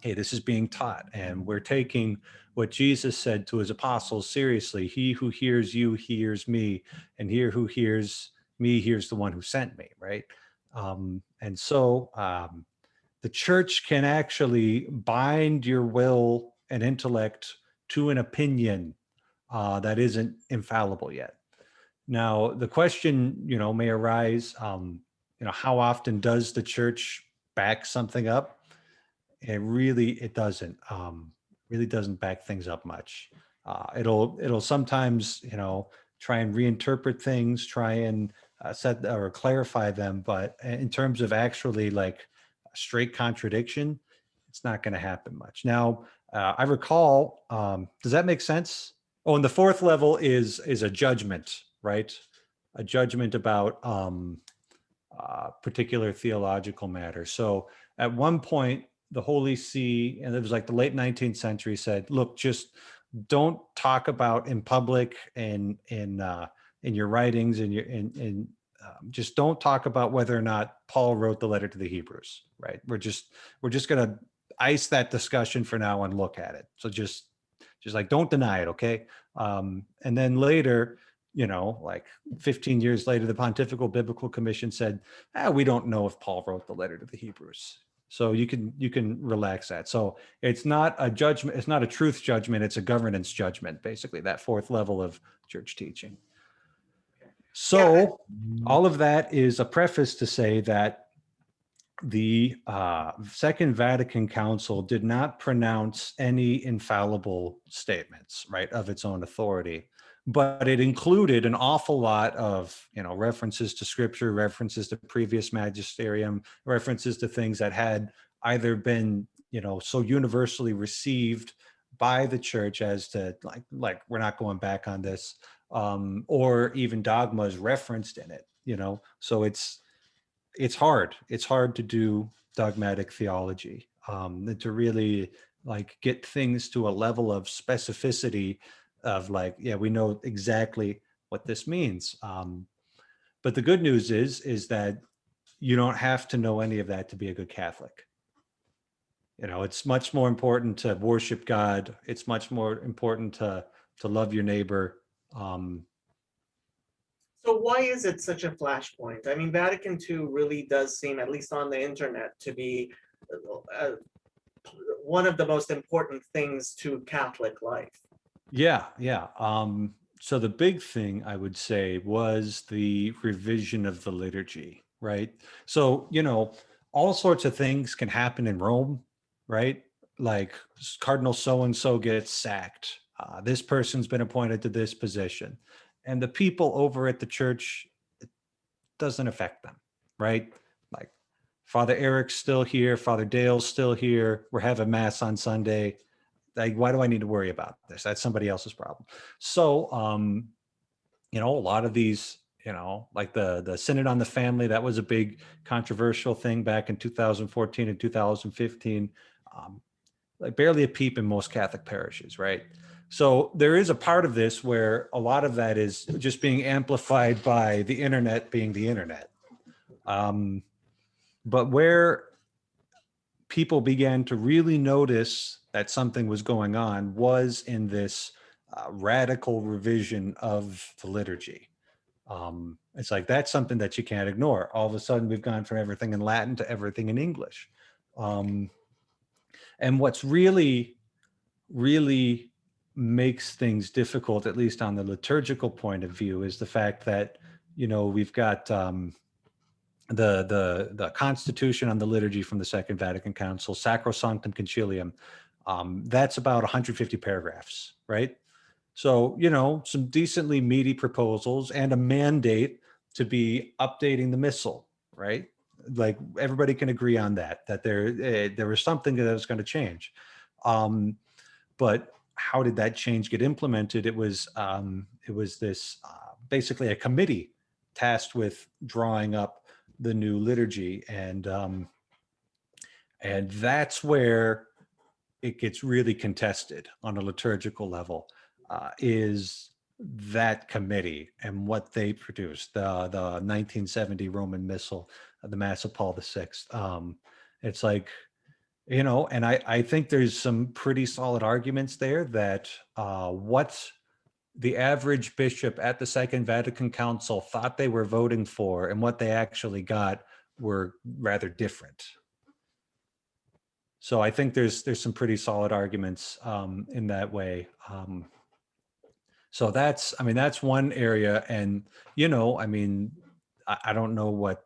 hey, this is being taught, and we're taking what Jesus said to his apostles seriously. He who hears you hears me, and he who hears me hears the one who sent me, right? And so the church can actually bind your will and intellect to an opinion that isn't infallible yet. Now, the question, may arise, how often does the church back something up, it doesn't really doesn't back things up much. It'll sometimes, try and reinterpret things, try and set or clarify them, but in terms of actually like a straight contradiction, it's not going to happen much. Now, I recall, does that make sense? Oh, and the fourth level is a judgment, right? A judgment about particular theological matter. So at one point, the Holy See, and it was like the late 19th century, said, look, just don't talk about in public and in your writings and just don't talk about whether or not Paul wrote the letter to the Hebrews, right? We're just going to ice that discussion for now and look at it. So just like, don't deny it. Okay. And then later, like 15 years later, the Pontifical Biblical Commission said, we don't know if Paul wrote the letter to the Hebrews. So you can relax that. So it's not a judgment. It's not a truth judgment. It's a governance judgment, basically, that fourth level of church teaching. So all of that is a preface to say that the Second Vatican Council did not pronounce any infallible statements, right, of its own authority, but it included an awful lot of, references to scripture, references to previous magisterium, references to things that had either been, so universally received by the church as to like we're not going back on this, or even dogmas referenced in it, so it's hard to do dogmatic theology, to really like get things to a level of specificity of like, we know exactly what this means. But the good news is that you don't have to know any of that to be a good Catholic. It's much more important to worship God. It's much more important to love your neighbor. So why is it such a flashpoint? I mean, Vatican II really does seem, at least on the internet, to be one of the most important things to Catholic life. Yeah. So the big thing I would say was the revision of the liturgy, right? So, all sorts of things can happen in Rome, right? Like Cardinal so-and-so gets sacked. This person's been appointed to this position. And the people over at the church, it doesn't affect them, right? Like Father Eric's still here, Father Dale's still here. We're having mass on Sunday. Like, why do I need to worry about this? That's somebody else's problem. So, a lot of these, like the Synod on the Family, that was a big controversial thing back in 2014 and 2015. Like barely a peep in most Catholic parishes, right? So there is a part of this where a lot of that is just being amplified by the internet being the internet. But where people began to really notice that something was going on was in this radical revision of the liturgy. It's like, that's something that you can't ignore. All of a sudden, we've gone from everything in Latin to everything in English. And what's really makes things difficult, at least on the liturgical point of view, is the fact that, we've got the Constitution on the liturgy from the Second Vatican Council, Sacrosanctum Concilium. That's about 150 paragraphs, right? So, some decently meaty proposals and a mandate to be updating the missal, right? Like everybody can agree on that there was something that was going to change. But how did that change get implemented? It was this basically a committee tasked with drawing up the new liturgy, and that's where it gets really contested on a liturgical level, is that committee and what they produced, the 1970 Roman Missal, the Mass of Paul VI. It's like, and I think there's some pretty solid arguments there that what the average bishop at the Second Vatican Council thought they were voting for and what they actually got were rather different. So I think there's some pretty solid arguments in that way. So that's one area. And, I don't know what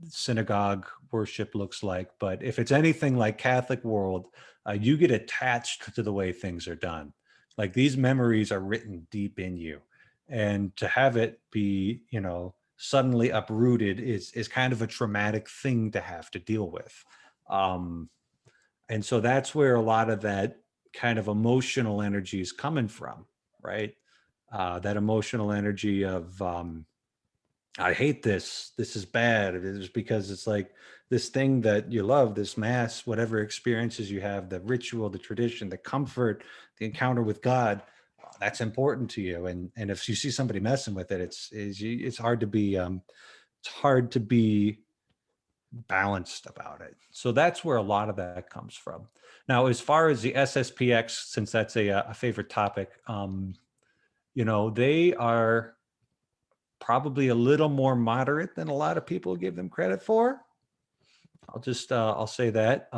synagogue worship looks like. But if it's anything like Catholic world, you get attached to the way things are done. Like these memories are written deep in you, and to have it be, suddenly uprooted is kind of a traumatic thing to have to deal with. And so that's where a lot of that kind of emotional energy is coming from, right? That emotional energy of, I hate this. This is bad. It is because it's like this thing that you love, this mass, whatever experiences you have, the ritual, the tradition, the comfort, the encounter with God, that's important to you. And if you see somebody messing with it, it's hard to be balanced about it. So that's where a lot of that comes from. Now, as far as the SSPX, since that's a favorite topic, they are probably a little more moderate than a lot of people give them credit for. I'll say that.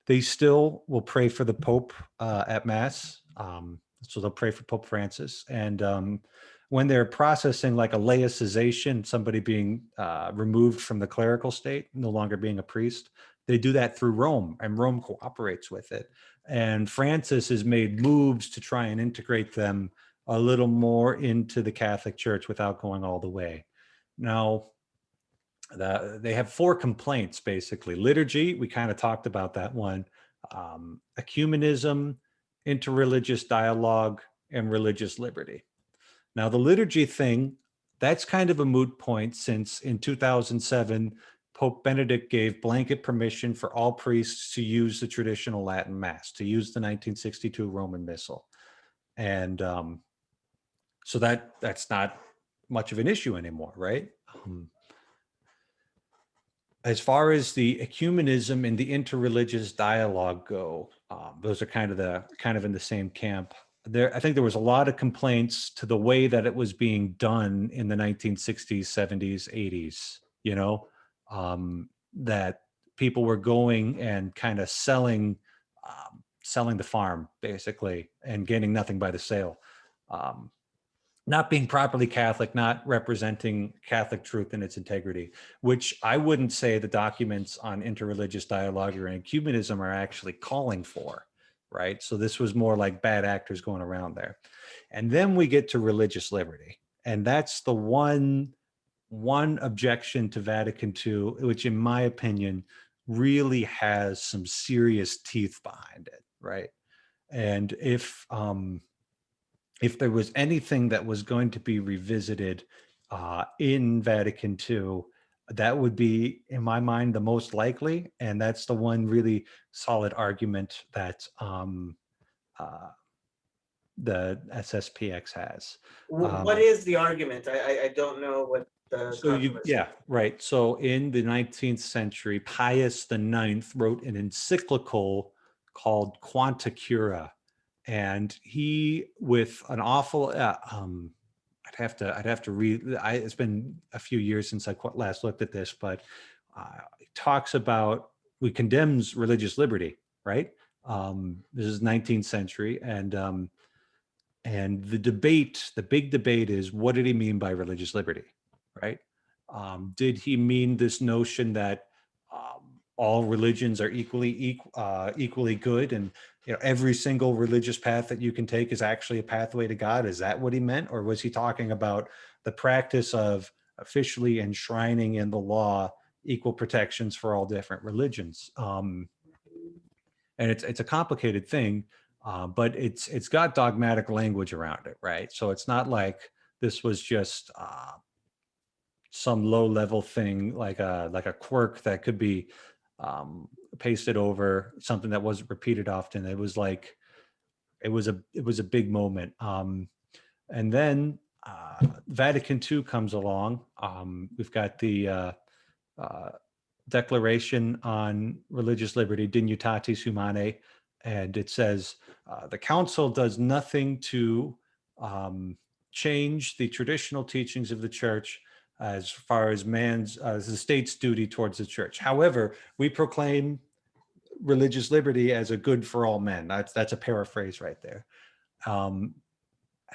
They still will pray for the Pope at Mass. So they'll pray for Pope Francis. And when they're processing like a laicization, somebody being removed from the clerical state, no longer being a priest, they do that through Rome, and Rome cooperates with it. And Francis has made moves to try and integrate them a little more into the Catholic Church without going all the way. Now, they have 4 complaints, basically. Liturgy, we kind of talked about that one. Ecumenism, interreligious dialogue, and religious liberty. Now, the liturgy thing, that's kind of a moot point, since in 2007, Pope Benedict gave blanket permission for all priests to use the traditional Latin Mass, to use the 1962 Roman Missal. And so that's not much of an issue anymore, right? As far as the ecumenism and the interreligious dialogue go, those are kind of in the same camp. I think there was a lot of complaints to the way that it was being done in the 1960s, 70s, 80s, that people were going and kind of selling the farm, basically, and gaining nothing by the sale. Not being properly Catholic, not representing Catholic truth in its integrity, which I wouldn't say the documents on interreligious dialogue or ecumenism are actually calling for, right? So this was more like bad actors going around there. And then we get to religious liberty. And that's the one objection to Vatican II, which in my opinion really has some serious teeth behind it, right? And if there was anything that was going to be revisited in Vatican II, that would be, in my mind, the most likely. And that's the one really solid argument that the SSPX has. What is the argument? I don't know what the controversy. Yeah, right. So in the 19th century, Pius IX wrote an encyclical called Quanta Cura. And he, with an awful, I'd have to read. It's been a few years since I last looked at this, but he talks about, we condemns religious liberty, right? This is 19th century, and the big debate is, what did he mean by religious liberty, right? Did he mean this notion that all religions are equally good, and every single religious path that you can take is actually a pathway to God? Is that what he meant? Or was he talking about the practice of officially enshrining in the law equal protections for all different religions? And it's a complicated thing, but it's got dogmatic language around it, right? So it's not like this was just some low level thing, like a quirk that could be pasted over something that wasn't repeated often. It was a big moment. And then Vatican II comes along. We've got the Declaration on Religious Liberty, Dignitatis Humanae, and it says the council does nothing to change the traditional teachings of the church as far as the state's duty towards the church. However, we proclaim religious liberty as a good for all men. That's a paraphrase right there. And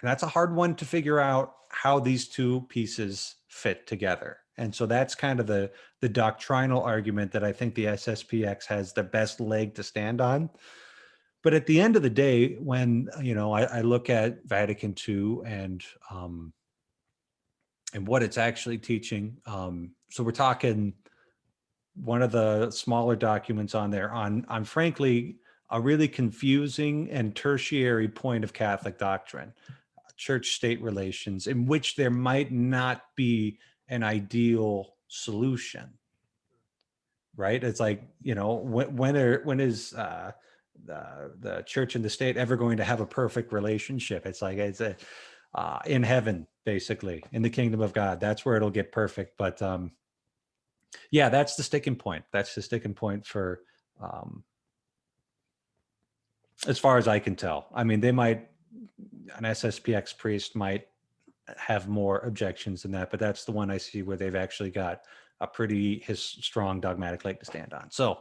that's a hard one to figure out how these two pieces fit together. And so that's kind of the doctrinal argument that I think the SSPX has the best leg to stand on. But at the end of the day, when I look at Vatican II and what it's actually teaching, so we're talking one of the smaller documents on there on frankly a really confusing and tertiary point of Catholic doctrine, church-state relations, in which there might not be an ideal solution, right? It's like, when is the church and the state ever going to have a perfect relationship? It's like in heaven, basically, in the kingdom of God. That's where it'll get perfect. But yeah, that's the sticking point. That's the sticking point for, as far as I can tell. I mean, an SSPX priest might have more objections than that, but that's the one I see where they've actually got a pretty strong dogmatic leg to stand on. So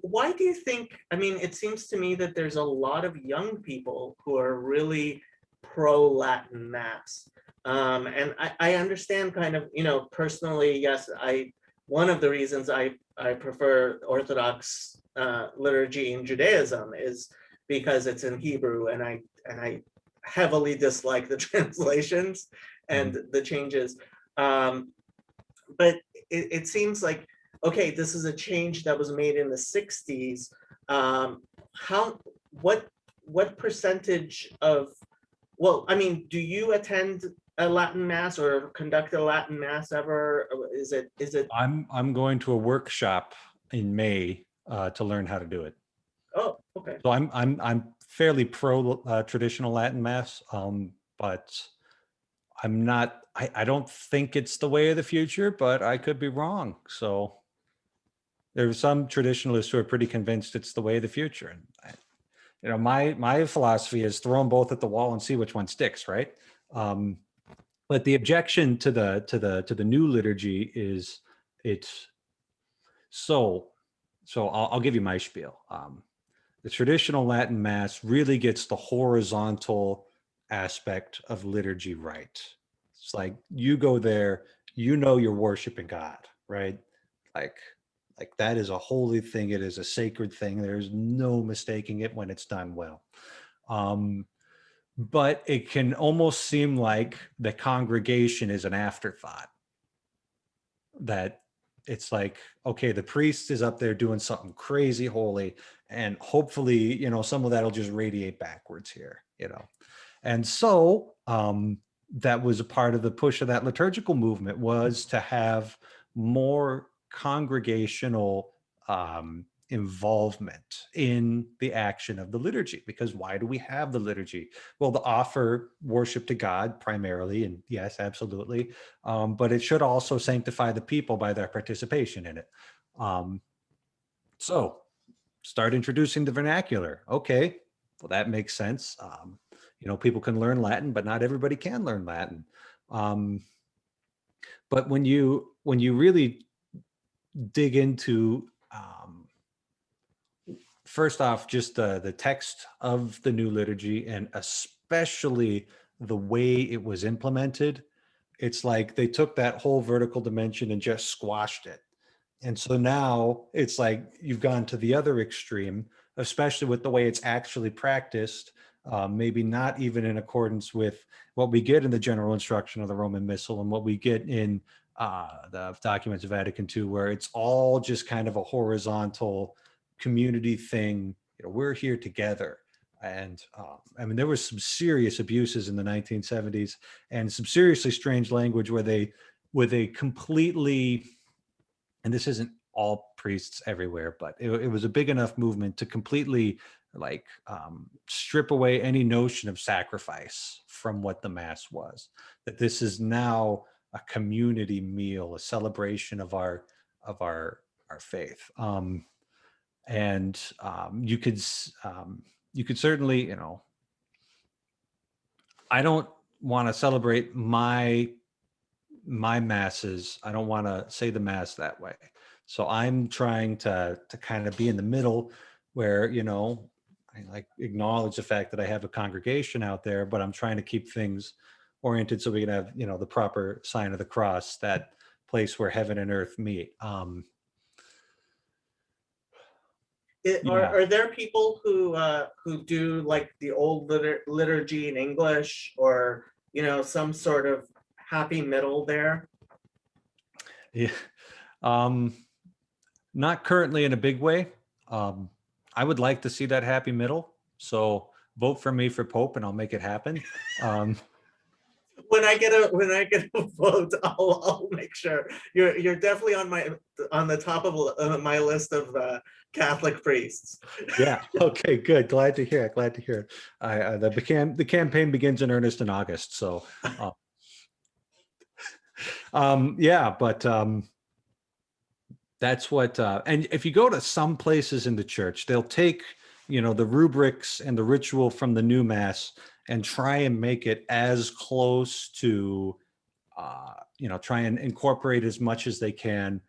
why do you think, I mean, it seems to me that there's a lot of young people who are really pro-Latin Mass. And I understand kind of, personally, yes, one of the reasons I prefer Orthodox liturgy in Judaism is because it's in Hebrew, and I heavily dislike the translations and the changes. But it seems like, okay, this is a change that was made in the 60s. What percentage of, well, I mean, do you attend a Latin Mass or conduct a Latin Mass ever? Is it? I'm going to a workshop in May to learn how to do it. Oh, okay. So I'm fairly pro traditional Latin Mass, but I'm not. I don't think it's the way of the future, but I could be wrong. So there's some traditionalists who are pretty convinced it's the way of the future, and my philosophy is throw them both at the wall and see which one sticks, right? But the objection to the new liturgy is it's so. I'll give you my spiel. The traditional Latin Mass really gets the horizontal aspect of liturgy right. It's like you go there, you're worshiping God, right? Like that is a holy thing. It is a sacred thing. There's no mistaking it when it's done well. But it can almost seem like the congregation is an afterthought. That it's like, okay, the priest is up there doing something crazy holy, and hopefully, some of that'll just radiate backwards here, And so that was a part of the push of that liturgical movement, was to have more congregational involvement in the action of the liturgy. Because why do we have the liturgy? Well, to offer worship to God primarily, and yes, absolutely, but it should also sanctify the people by their participation in it. So start introducing the vernacular. Okay, well, that makes sense. People can learn Latin, but not everybody can learn Latin. But when you really dig into first off, just the text of the new liturgy, and especially the way it was implemented, it's like they took that whole vertical dimension and just squashed it. And so now it's like you've gone to the other extreme, especially with the way it's actually practiced, maybe not even in accordance with what we get in the general instruction of the Roman Missal and what we get in the documents of Vatican II, where it's all just kind of a horizontal community thing. We're here together. And I mean, there was some serious abuses in the 1970s and some seriously strange language where they completely, and this isn't all priests everywhere, but it was a big enough movement to completely strip away any notion of sacrifice from what the Mass was, that this is now a community meal, a celebration of our faith. And you could certainly, I don't want to celebrate my masses. I don't want to say the Mass that way. So I'm trying to kind of be in the middle where, I acknowledge the fact that I have a congregation out there, but I'm trying to keep things oriented so we can have, the proper sign of the cross, that place where heaven and earth meet. Yeah. Are there people who do like the old liturgy in English, or some sort of happy middle there? Yeah. Not currently in a big way. I would like to see that happy middle. So vote for me for Pope and I'll make it happen. When I get a vote, I'll make sure you're definitely on the top of my list of Catholic priests. Yeah. Okay. Good. Glad to hear it. Glad to hear it. The campaign begins in earnest in August. So, yeah. But that's what. And if you go to some places in the church, they'll take the rubrics and the ritual from the new mass and try and make it as close to, try and incorporate as much as they can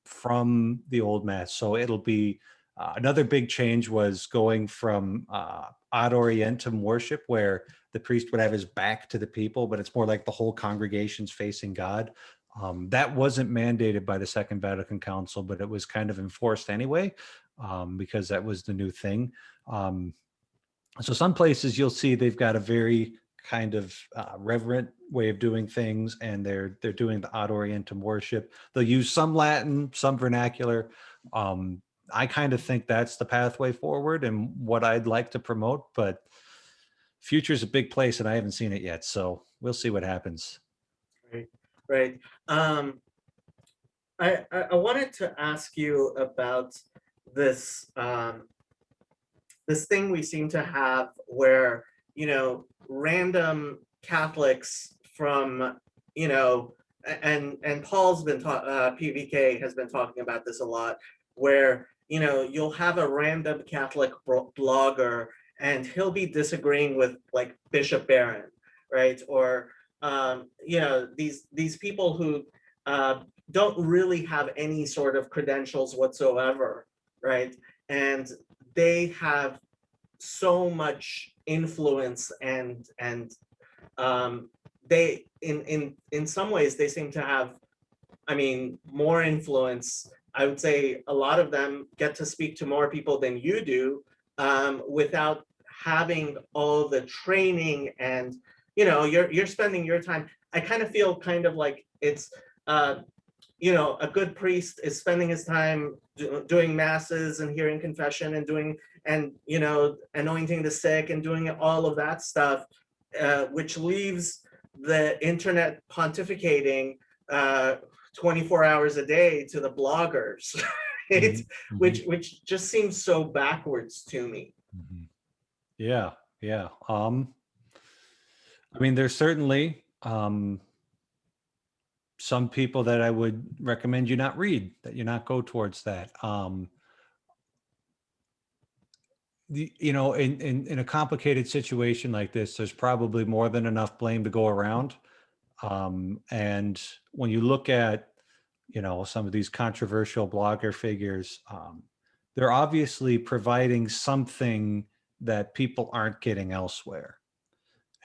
from the old mass. So it'll be another big change was going from ad orientem worship, where the priest would have his back to the people, but it's more like the whole congregation's facing God. That wasn't mandated by the Second Vatican Council, but it was kind of enforced anyway, because that was the new thing. So some places you'll see they've got a very kind of reverent way of doing things, and they're doing the ad orientem worship. They'll use some Latin, some vernacular. I kind of think that's the pathway forward and what I'd like to promote, but future's a big place and I haven't seen it yet. So we'll see what happens. Right. I wanted to ask you about this this thing we seem to have where random Catholics from and Paul's been PVK has been talking about this a lot, where you'll have a random Catholic blogger and he'll be disagreeing with like Bishop Barron, right? Or these people who don't really have any sort of credentials whatsoever, right? And they have so much influence, and they in some ways they seem to have, more influence. I would say a lot of them get to speak to more people than you do, without having all the training, and you're spending your time. I kind of feel kind of like it's a good priest is spending his time doing masses and hearing confession and doing anointing the sick and doing all of that stuff, which leaves the internet pontificating 24 hours a day to the bloggers, right? Mm-hmm. Which just seems so backwards to me. Mm-hmm. Yeah. There's certainly some people that I would recommend you not read, that you not go towards that. In a complicated situation like this, there's probably more than enough blame to go around. And when you look at, some of these controversial blogger figures, they're obviously providing something that people aren't getting elsewhere.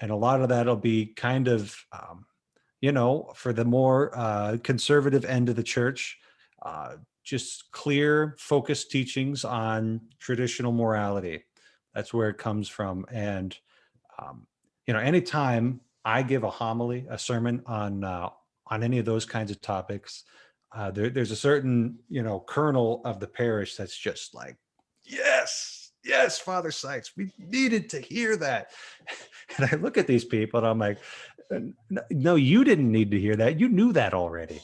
And a lot of that'll be kind of, for the more conservative end of the church, just clear, focused teachings on traditional morality. That's where it comes from. And, anytime I give a homily, a sermon on any of those kinds of topics, there's a certain, kernel of the parish that's just like, yes, Father Seitz, we needed to hear that. And I look at these people and I'm like, no, you didn't need to hear that. You knew that already.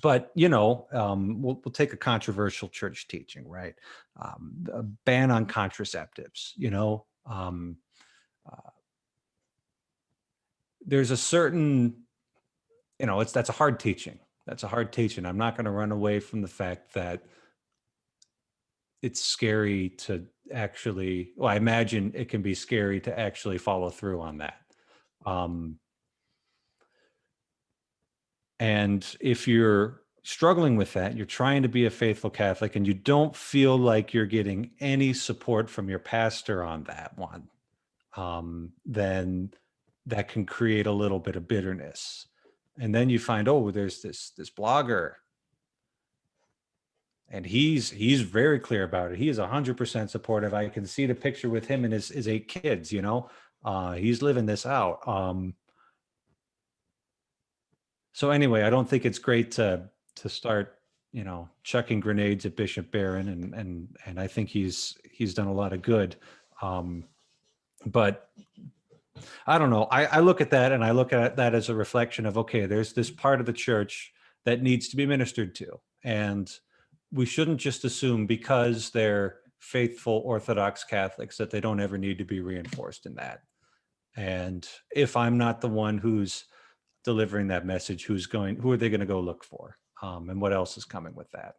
But we'll take a controversial church teaching, right? A ban on contraceptives. There's a certain, that's a hard teaching. That's a hard teaching. I'm not going to run away from the fact that it's scary to actually. Well, I imagine it can be scary to actually follow through on that. And if you're struggling with that, you're trying to be a faithful Catholic, and you don't feel like you're getting any support from your pastor on that one, then that can create a little bit of bitterness. And then you find, oh, there's this blogger, and he's very clear about it. He is 100% supportive. I can see the picture with him and his 8 kids, you know. He's living this out. So anyway, I don't think it's great to start, you know, chucking grenades at Bishop Barron, and I think he's done a lot of good. But I don't know. I look at that, and I look at that as a reflection of, okay, there's this part of the church that needs to be ministered to. And we shouldn't just assume because they're faithful Orthodox Catholics that they don't ever need to be reinforced in that. And if I'm not the one who's delivering that message, who are they going to go look for? And what else is coming with that?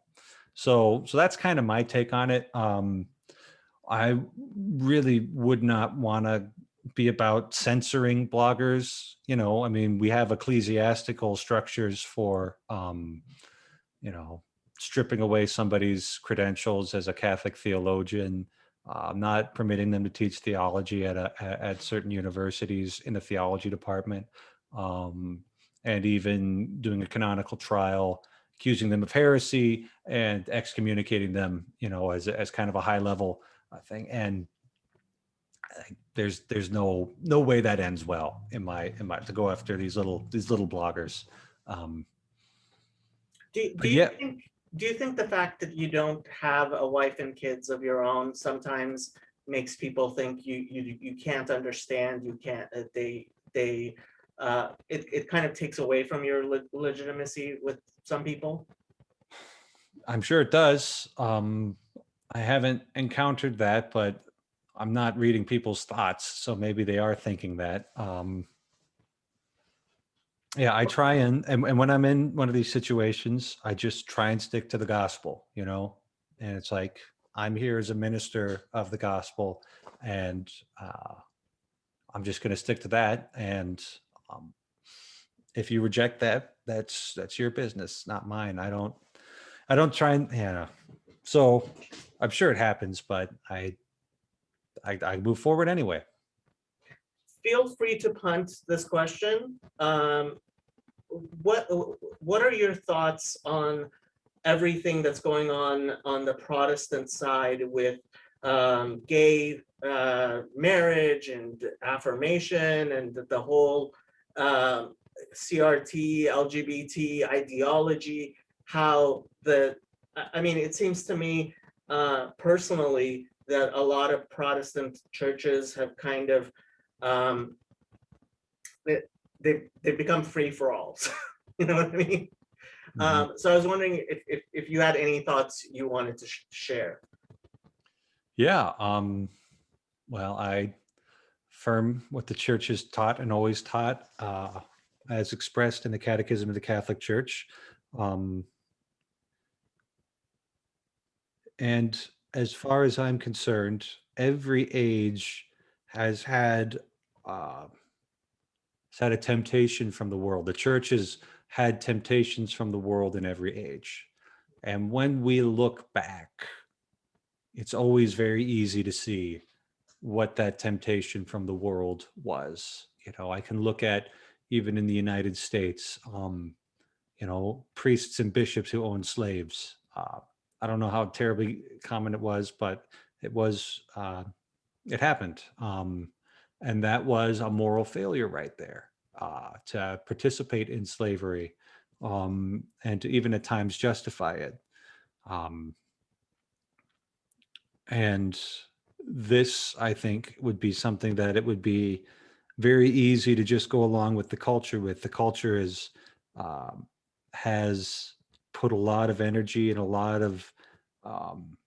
So that's kind of my take on it. I really would not want to be about censoring bloggers. You know, I mean, we have ecclesiastical structures for, you know, stripping away somebody's credentials as a Catholic theologian, not permitting them to teach theology at certain universities in the theology department, and even doing a canonical trial, accusing them of heresy and excommunicating them, you know, as kind of a high level thing. And there's no way that ends well in my to go after these little bloggers. Do you Yeah, think the fact that you don't have a wife and kids of your own sometimes makes people think you can't understand, you can't, it kind of takes away from your legitimacy with some people? I'm sure it does. I haven't encountered that, but I'm not reading people's thoughts, so maybe they are thinking that. Yeah, I try and when I'm in one of these situations, I just try and stick to the gospel, you know. And it's like, I'm here as a minister of the gospel, and I'm just going to stick to that. And um, if you reject that, that's your business, not mine. I don't try and, yeah. So I'm sure it happens, but I move forward anyway. Feel free to punt this question. What are your thoughts on everything that's going on the Protestant side with gay marriage and affirmation and the whole CRT, LGBT ideology? I mean, it seems to me personally that a lot of Protestant churches have kind of they've become free for alls. You know what I mean? Mhm. So I was wondering if you had any thoughts you wanted to share. Yeah. Well, I affirm what the church has taught and always taught, as expressed in the Catechism of the Catholic Church. And as far as I'm concerned, every age has had uh, a temptation from the world. The church has had temptations from the world in every age. And when we look back, it's always very easy to see what that temptation from the world was. You know, I can look at, even in the United States, you know, priests and bishops who owned slaves. I don't know how terribly common it was, but it was, it happened. And that was a moral failure right there, to participate in slavery, and to even at times justify it. Um, and this, I think, would be something that it would be very easy to just go along with the culture with. The culture is, um, has put a lot of energy and a lot of, um,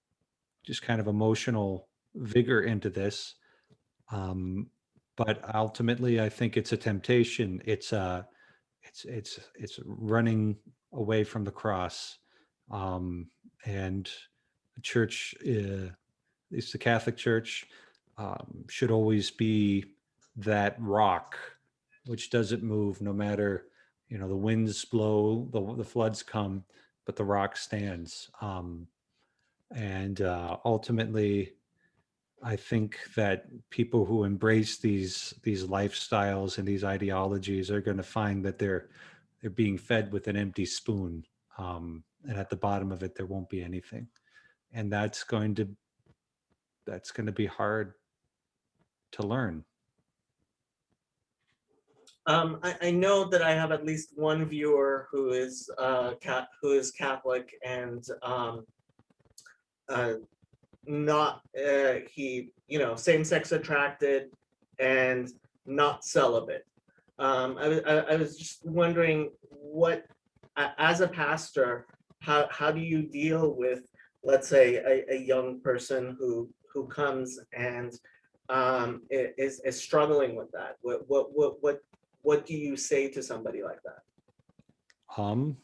just kind of emotional vigor into this. Um, but ultimately, I think it's a temptation. It's running away from the cross, and the church, at least the Catholic Church, should always be that rock which doesn't move, no matter, you know, the winds blow, the floods come, but the rock stands. And ultimately, I think that people who embrace these lifestyles and these ideologies are going to find that they're being fed with an empty spoon, and at the bottom of it there won't be anything, and that's going to be hard to learn. I know that I have at least one viewer who is who is Catholic and uh, not he same-sex attracted and not celibate. I was just wondering what, as a pastor, how do you deal with, let's say, a young person who comes and is struggling with that? What do you say to somebody like that? Um,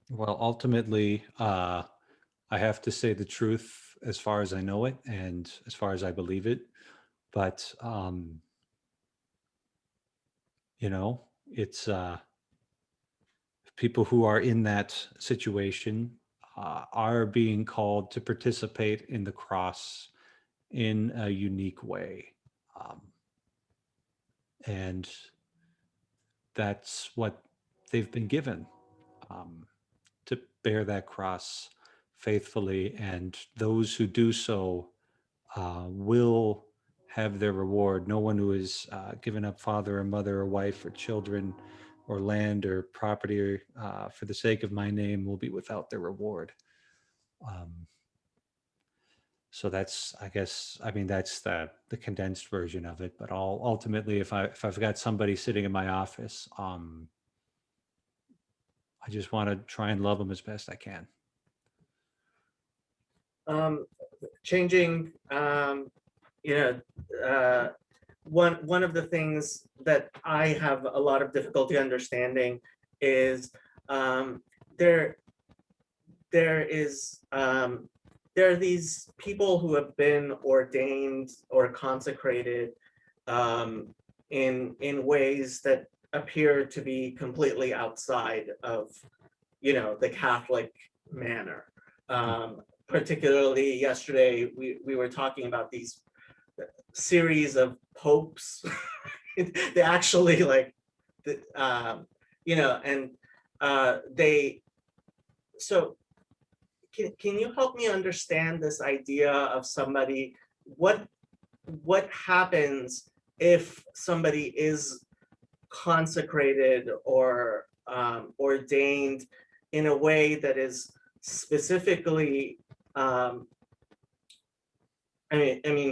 well, ultimately, I have to say the truth as far as I know it and as far as I believe it. But, it's people who are in that situation are being called to participate in the cross in a unique way. Um, and that's what they've been given, to bear that cross faithfully. And those who do so will have their reward. No one who has given up father or mother or wife or children or land or property for the sake of my name will be without their reward. Um, so that's, I guess, I mean, that's the condensed version of it. But ultimately, if I've got somebody sitting in my office, I just want to try and love them as best I can. Changing, one of the things that I have a lot of difficulty understanding is there is there are these people who have been ordained or consecrated in ways that appear to be completely outside of the Catholic manner. Particularly yesterday, we were talking about these series of popes. They actually and they. So, can you help me understand this idea of somebody? What happens if somebody is consecrated or ordained in a way that is specifically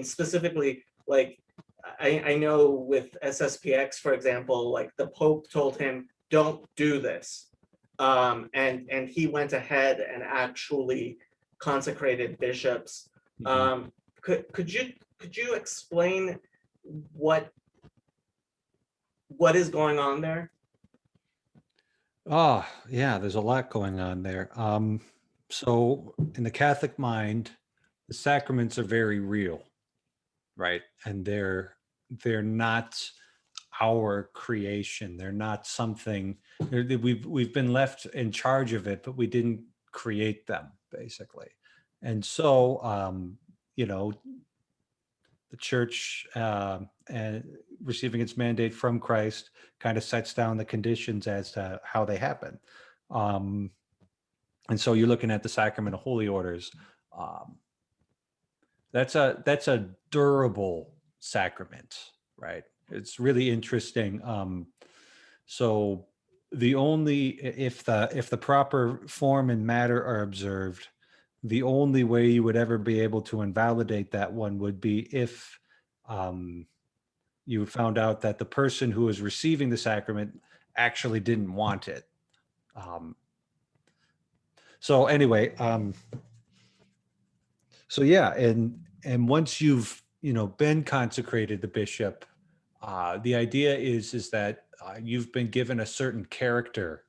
specifically, like, I know with SSPX, for example, like the Pope told him, don't do this. And he went ahead and actually consecrated bishops. Could you explain what is going on there? Oh, yeah, there's a lot going on there. So in the Catholic mind, the sacraments are very real, right? And they're not our creation. They're not something we've been left in charge of it, but we didn't create them, basically. And so, the church, and receiving its mandate from Christ, kind of sets down the conditions as to how they happen. And so you're looking at the sacrament of holy orders. That's a durable sacrament, right? It's really interesting. So the only, if the proper form and matter are observed, the only way you would ever be able to invalidate that one would be if you found out that the person who was receiving the sacrament actually didn't want it. So anyway, so yeah, and once you've been consecrated the bishop, the idea is that you've been given a certain character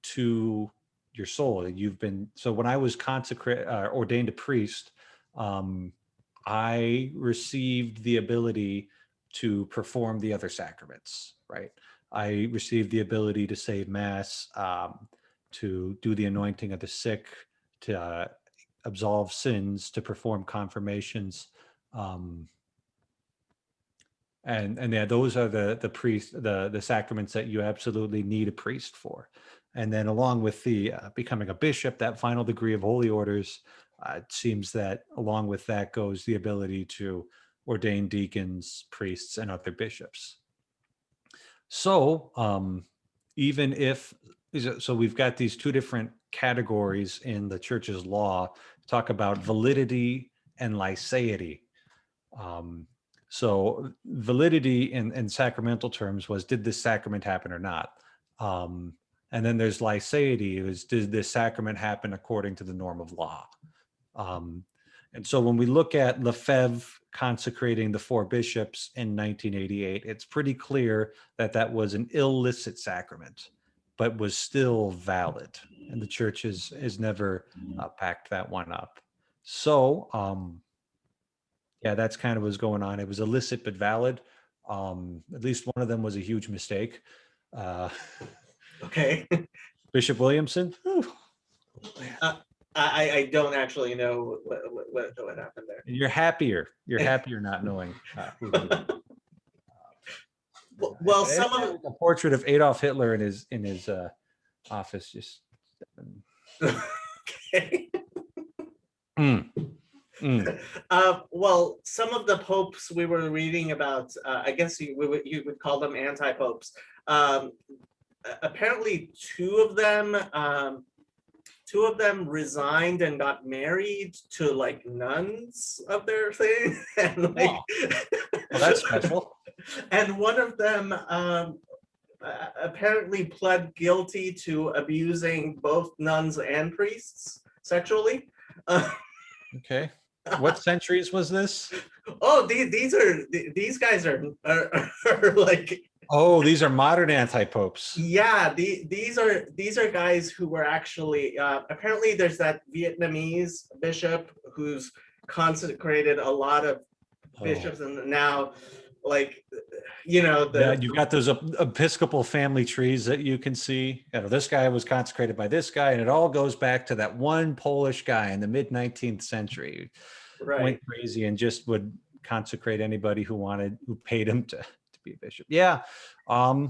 to your soul. You've been, so when I was ordained a priest, I received the ability to perform the other sacraments, right? I received the ability to say mass, to do the anointing of the sick, to absolve sins, to perform confirmations. And yeah, those are the priest, the sacraments that you absolutely need a priest for. And then along with the becoming a bishop, that final degree of holy orders, it seems that along with that goes the ability to ordain deacons, priests, and other bishops. So even if, so we've got these two different categories in the church's law, talk about validity and lyceity. So validity in sacramental terms was, did this sacrament happen or not? And then there's lyceity, is, did this sacrament happen according to the norm of law? And so when we look at Lefebvre consecrating the 4 bishops in 1988, it's pretty clear that that was an illicit sacrament, but was still valid. And the church has never packed that one up. So, yeah, that's kind of what's going on. It was illicit but valid. At least one of them was a huge mistake. Okay. Bishop Williamson. I don't actually know what happened there. You're happier. You're happier not knowing. Well, some of a portrait of Adolf Hitler in his office. Just. Okay. Well, some of the popes we were reading about, I guess you would call them anti-popes. Apparently, two of them resigned and got married to like nuns of their thing, and like, well, that's special. And one of them apparently pled guilty to abusing both nuns and priests sexually. Okay. What centuries was this? Oh, these guys are like. Oh, these are modern anti-popes. Yeah, these are guys who were actually apparently there's that Vietnamese bishop who's consecrated a lot of bishops, and now, like, yeah, you've got those Episcopal family trees that you can see. This guy was consecrated by this guy, and it all goes back to that one Polish guy in the mid 19th century, right? Went crazy and just would consecrate anybody who paid him to be a bishop. Yeah, yeah,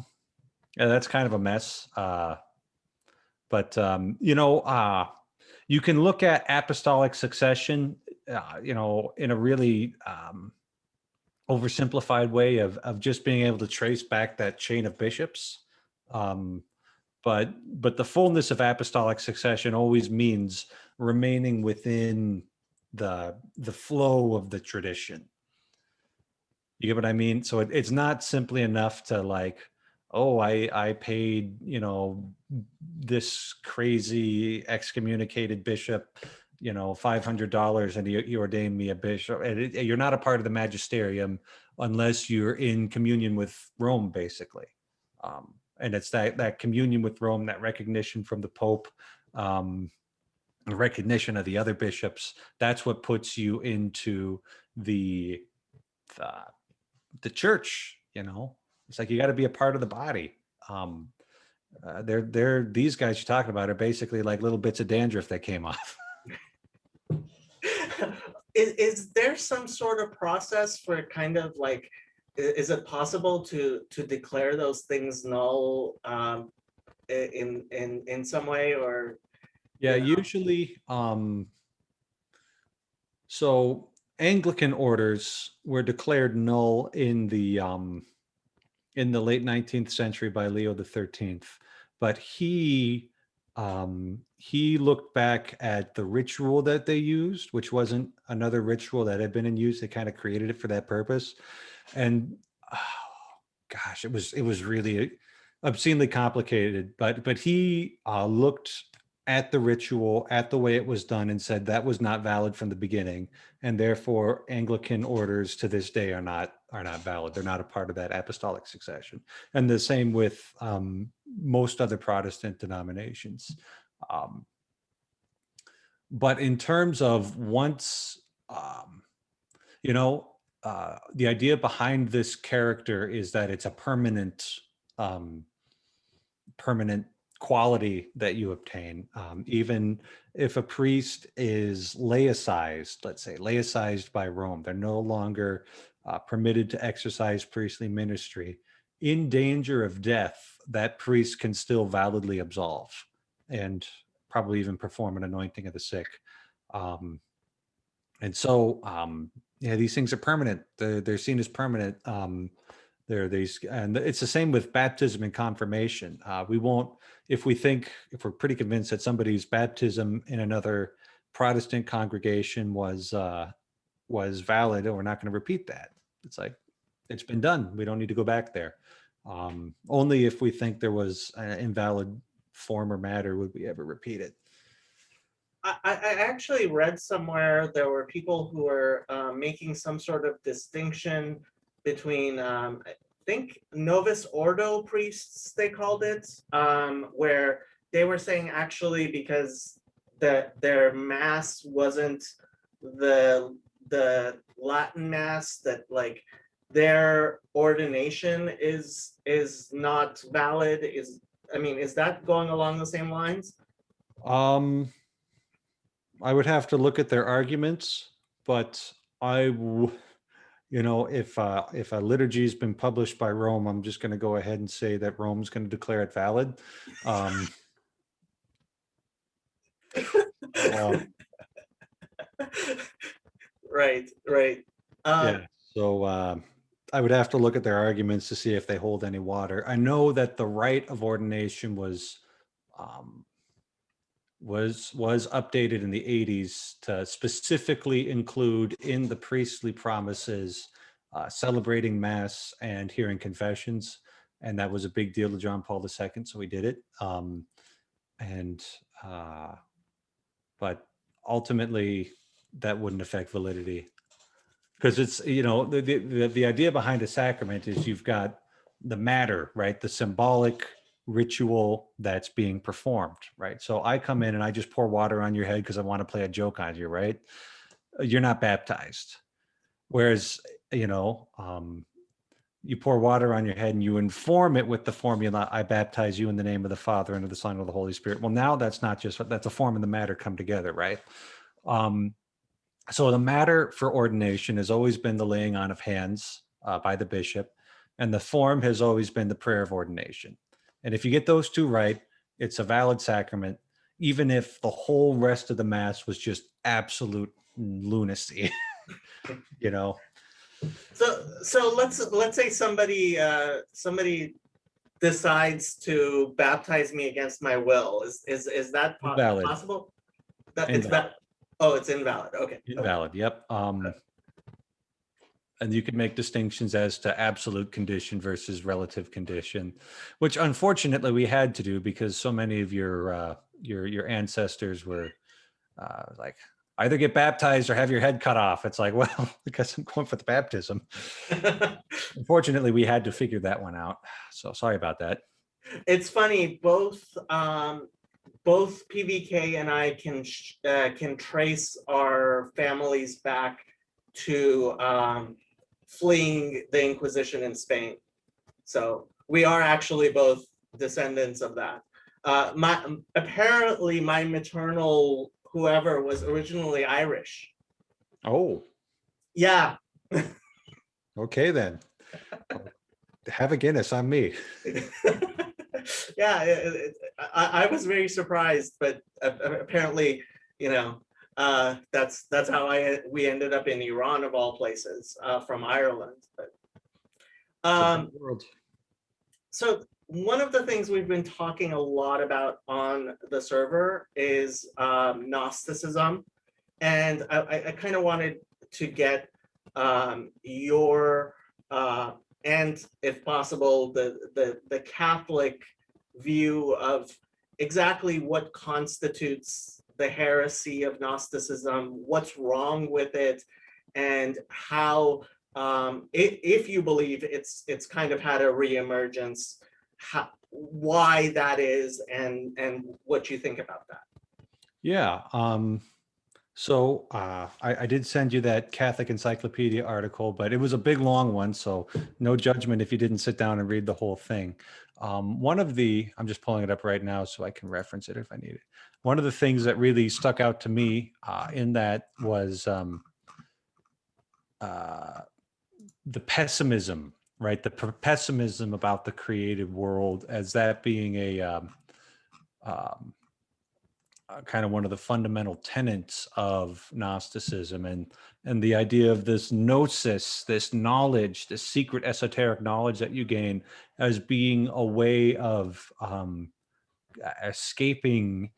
that's kind of a mess. But you can look at apostolic succession, in a really oversimplified way of just being able to trace back that chain of bishops. But the fullness of apostolic succession always means remaining within the flow of the tradition. You get what I mean? So it's not simply enough to like, oh, I paid, this crazy excommunicated bishop, $500 and he ordained me a bishop. And you're not a part of the magisterium unless you're in communion with Rome, basically. And it's that communion with Rome, that recognition from the Pope, the recognition of the other bishops. That's what puts you into the church. It's like you got to be a part of the body. These guys you're talking about are basically like little bits of dandruff that came off. Is there some sort of process for kind of like, is it possible to declare those things null in some way, or? Yeah, usually. So Anglican orders were declared null in the late 19th century by Leo XIII, but he looked back at the ritual that they used, which wasn't another ritual that had been in use. They kind of created it for that purpose, and gosh, it was really obscenely complicated. But he looked at the ritual, at the way it was done, and said that was not valid from the beginning, and therefore Anglican orders to this day are not valid. They're not a part of that apostolic succession. And the same with most other Protestant denominations. But in terms of once, the idea behind this character is that it's a permanent quality that you obtain. Even if a priest is laicized, let's say laicized by Rome, they're no longer permitted to exercise priestly ministry. In danger of death, that priest can still validly absolve and probably even perform an anointing of the sick. And so, yeah, these things are permanent. They're seen as permanent. There are these, and it's the same with baptism and confirmation. We won't, if we're pretty convinced that somebody's baptism in another Protestant congregation was valid, we're not going to repeat that. It's like, it's been done. We don't need to go back there. Only if we think there was an invalid form or matter would we ever repeat it. I actually read somewhere there were people who were making some sort of distinction between, I think, Novus Ordo priests, they called it, where they were saying actually because their mass wasn't the Latin mass, that like their ordination is not valid. Is that going along the same lines? I would have to look at their arguments, but if a liturgy has been published by Rome, I'm just going to go ahead and say that Rome's going to declare it valid. Right. Yeah. So I would have to look at their arguments to see if they hold any water. I know that the rite of ordination was updated in the 80s to specifically include in the priestly promises celebrating mass and hearing confessions, and that was a big deal to John Paul II, so he did it. But ultimately, that wouldn't affect validity, because it's, the idea behind a sacrament is you've got the matter, right? The symbolic ritual that's being performed, right? So I come in and I just pour water on your head because I want to play a joke on you, right? You're not baptized. Whereas, you pour water on your head and you inform it with the formula, I baptize you in the name of the Father and of the Son and of the Holy Spirit. Well, now that's a form and the matter come together, right? So the matter for ordination has always been the laying on of hands by the bishop, and the form has always been the prayer of ordination. And if you get those two right, it's a valid sacrament, even if the whole rest of the mass was just absolute lunacy. So let's say somebody decides to baptize me against my will. Is that Invalid. possible? It's invalid. Okay. Invalid. Yep. And you can make distinctions as to absolute condition versus relative condition, which unfortunately we had to do because so many of your ancestors were like, either get baptized or have your head cut off. It's like, well, because I'm going for the baptism. Unfortunately, we had to figure that one out. So sorry about that. It's funny, both PVK and I can trace our families back to fleeing the Inquisition in Spain. So we are actually both descendants of that. Apparently my maternal whoever was originally Irish. Oh. Yeah. Okay then. Have a Guinness on me. Yeah, I was very surprised, but apparently, that's how we ended up in Iran of all places, from Ireland. But so one of the things we've been talking a lot about on the server is Gnosticism, and I kind of wanted to get your and if possible the Catholic view of exactly what constitutes the heresy of Gnosticism, what's wrong with it, and how if you believe it's kind of had a reemergence, why that is, and what you think about that. Yeah. So I did send you that Catholic Encyclopedia article, but it was a big, long one. So no judgment if you didn't sit down and read the whole thing. I'm just pulling it up right now so I can reference it if I need it. One of the things that really stuck out to me in that was the pessimism, right? The pessimism about the created world as that being kind of one of the fundamental tenets of Gnosticism, and the idea of this gnosis, this knowledge, this secret esoteric knowledge that you gain as being a way of escaping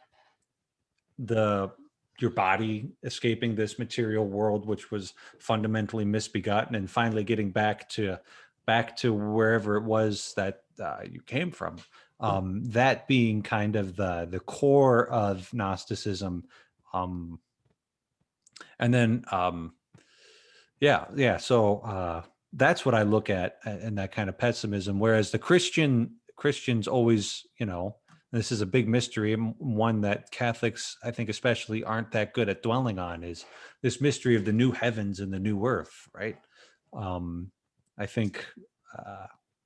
your body, escaping this material world, which was fundamentally misbegotten, and finally getting back to wherever it was that you came from. That being kind of the core of Gnosticism. And then so that's what I look at in that kind of pessimism, whereas the Christians always, this is a big mystery, and one that Catholics, I think especially, aren't that good at dwelling on, is this mystery of the new heavens and the new earth, right? I think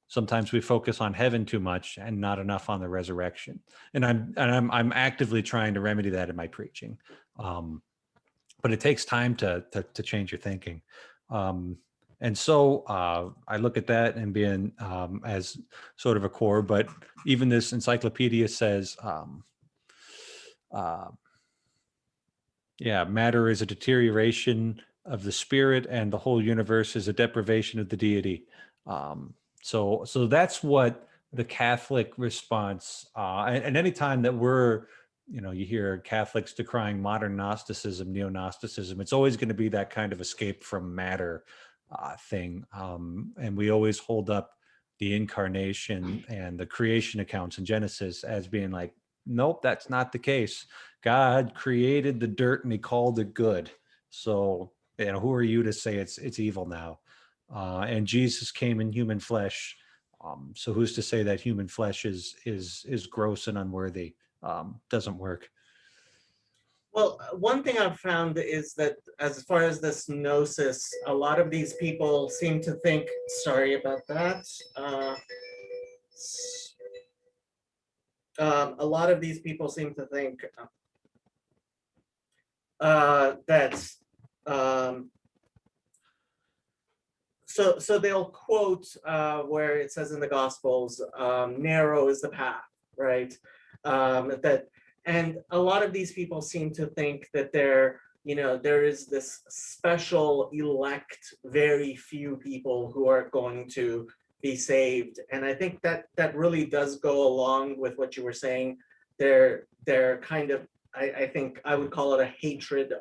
sometimes we focus on heaven too much and not enough on the resurrection, and I'm actively trying to remedy that in my preaching, but it takes time to change your thinking. And so I look at that and being as sort of a core, but even this encyclopedia says, matter is a deterioration of the spirit, and the whole universe is a deprivation of the deity. So that's what the Catholic response, and anytime that we're, you hear Catholics decrying modern Gnosticism, neo-Gnosticism, it's always going to be that kind of escape from matter thing. And we always hold up the incarnation and the creation accounts in Genesis as being like, nope, that's not the case. God created the dirt and he called it good. So, who are you to say it's evil now? And Jesus came in human flesh. So who's to say that human flesh is gross and unworthy? Doesn't work. Well, one thing I've found is that as far as this gnosis, a lot of these people seem to think, sorry about that. A lot of these people seem to think that so they'll quote where it says in the Gospels, narrow is the path, right? And a lot of these people seem to think that there is this special elect, very few people who are going to be saved. And I think that really does go along with what you were saying. They're kind of, I think I would call it a hatred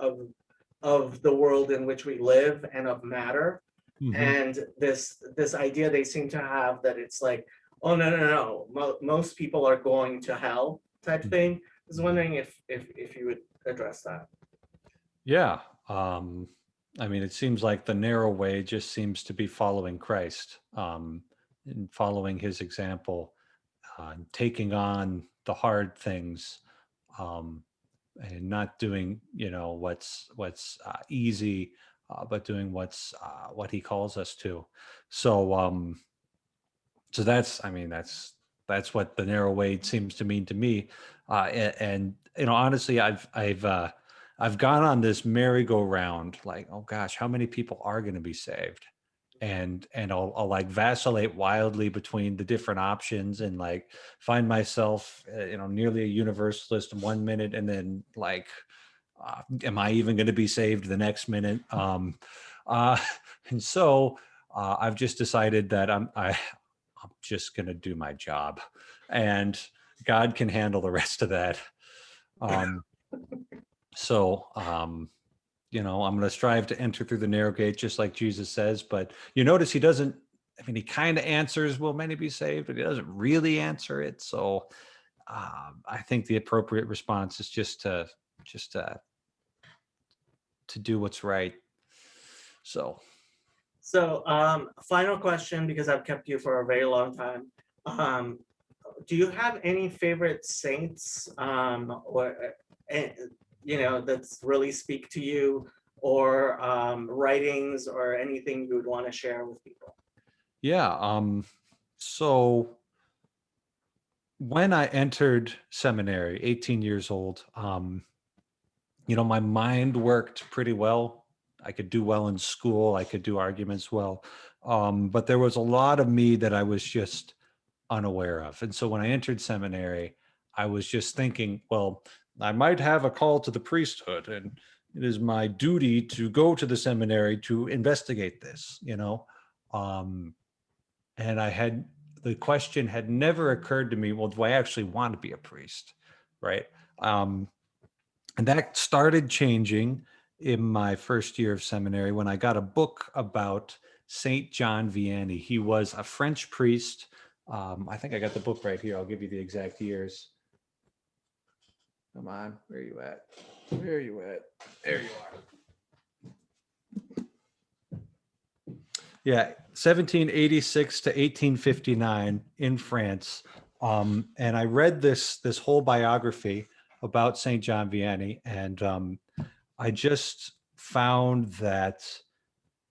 of the world in which we live and of matter. Mm-hmm. And this idea they seem to have that it's like, oh no, most people are going to hell type thing. I was wondering if you would address that. Yeah. I mean, it seems like the narrow way just seems to be following Christ, and following his example, taking on the hard things, and not doing, what's easy, but doing what he calls us to. So, so that's what the narrow way seems to mean to me. And honestly, I've gone on this merry-go-round, like, oh gosh, how many people are going to be saved? And I'll like vacillate wildly between the different options, and like find myself, nearly a universalist 1 minute, and then like, am I even going to be saved the next minute? And so I've just decided that I'm just going to do my job, and God can handle the rest of that. So, I'm going to strive to enter through the narrow gate, just like Jesus says. But you notice he doesn't, he kind of answers, will many be saved, but he doesn't really answer it. So I think the appropriate response is just to do what's right. So final question, because I've kept you for a very long time. Do you have any favorite saints, or that really speak to you, or writings, or anything you would want to share with people? Yeah. So when I entered seminary, 18 years old, my mind worked pretty well. I could do well in school. I could do arguments well. But there was a lot of me that I was just unaware of. And so when I entered seminary, I was just thinking, well, I might have a call to the priesthood, and it is my duty to go to the seminary to investigate this, Um, and the question had never occurred to me, well, do I actually want to be a priest? Right. Um, and that started changing in my first year of seminary when I got a book about Saint John Vianney. He was a French priest. I think I got the book right here. I'll give you the exact years. Come on, where are you at? Where are you at? There you are. Yeah, 1786 to 1859 in France. And I read this whole biography about Saint John Vianney, and I just found that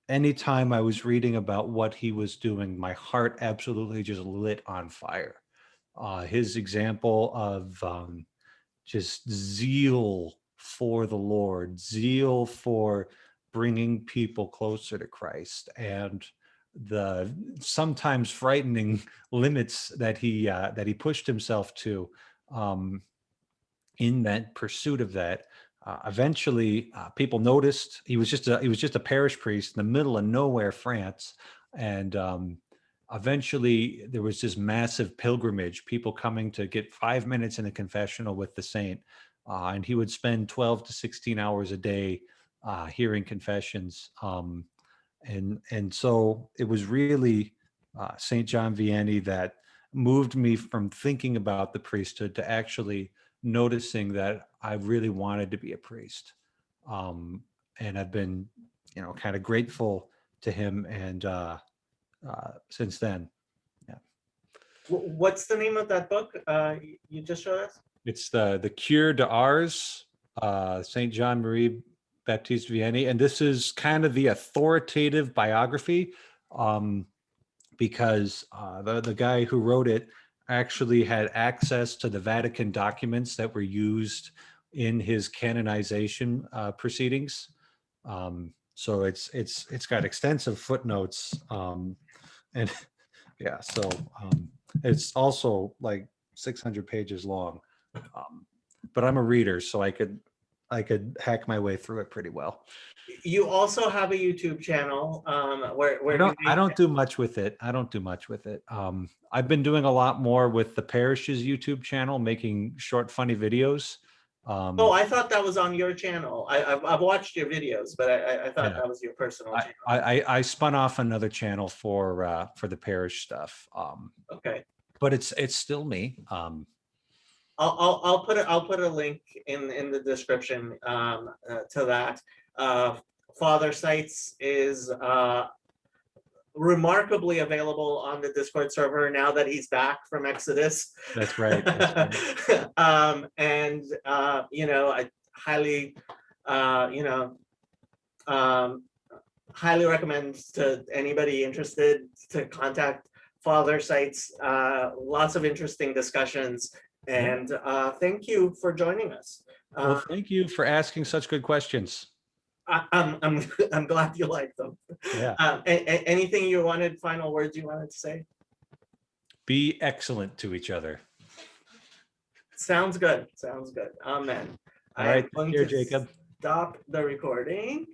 anytime I was reading about what he was doing, my heart absolutely just lit on fire. His example of just zeal for the Lord, zeal for bringing people closer to Christ, and the sometimes frightening limits that he pushed himself to in that pursuit of that. Eventually, people noticed he was just a parish priest in the middle of nowhere, France, and eventually there was this massive pilgrimage, people coming to get 5 minutes in a confessional with the saint, and he would spend 12 to 16 hours a day hearing confessions, and so it was really Saint John Vianney that moved me from thinking about the priesthood to actually noticing that I really wanted to be a priest. And I've been, kind of grateful to him. And since then, yeah, What's the name of that book you just showed us? it's the Cure de Ars, Saint John Marie Baptiste Vianney, and this is kind of the authoritative biography, because the guy who wrote it actually had access to the Vatican documents that were used in his canonization proceedings. So it's got extensive footnotes, and yeah, so it's also like 600 pages long. But I'm a reader, so I could hack my way through it pretty well. You also have a YouTube channel where I don't do much with it. I've been doing a lot more with the Parish's YouTube channel, making short, funny videos. Oh, I thought that was on your channel. I've watched your videos, but I thought Yeah. that was your personal channel. I spun off another channel for the Parish stuff. Okay. But it's still me. I'll put a link in the description to that. Father Seitz is remarkably available on the Discord server now that he's back from Exodus. That's right. That's right. And I highly highly recommend to anybody interested to contact Father Seitz. Lots of interesting discussions. And thank you for joining us. Well, thank you for asking such good questions. I'm glad you like them. Yeah. Anything you wanted, final words you wanted to say? Be excellent to each other. Sounds good. Sounds good. Amen. All right. I'm going Here, to Jacob. stop the recording.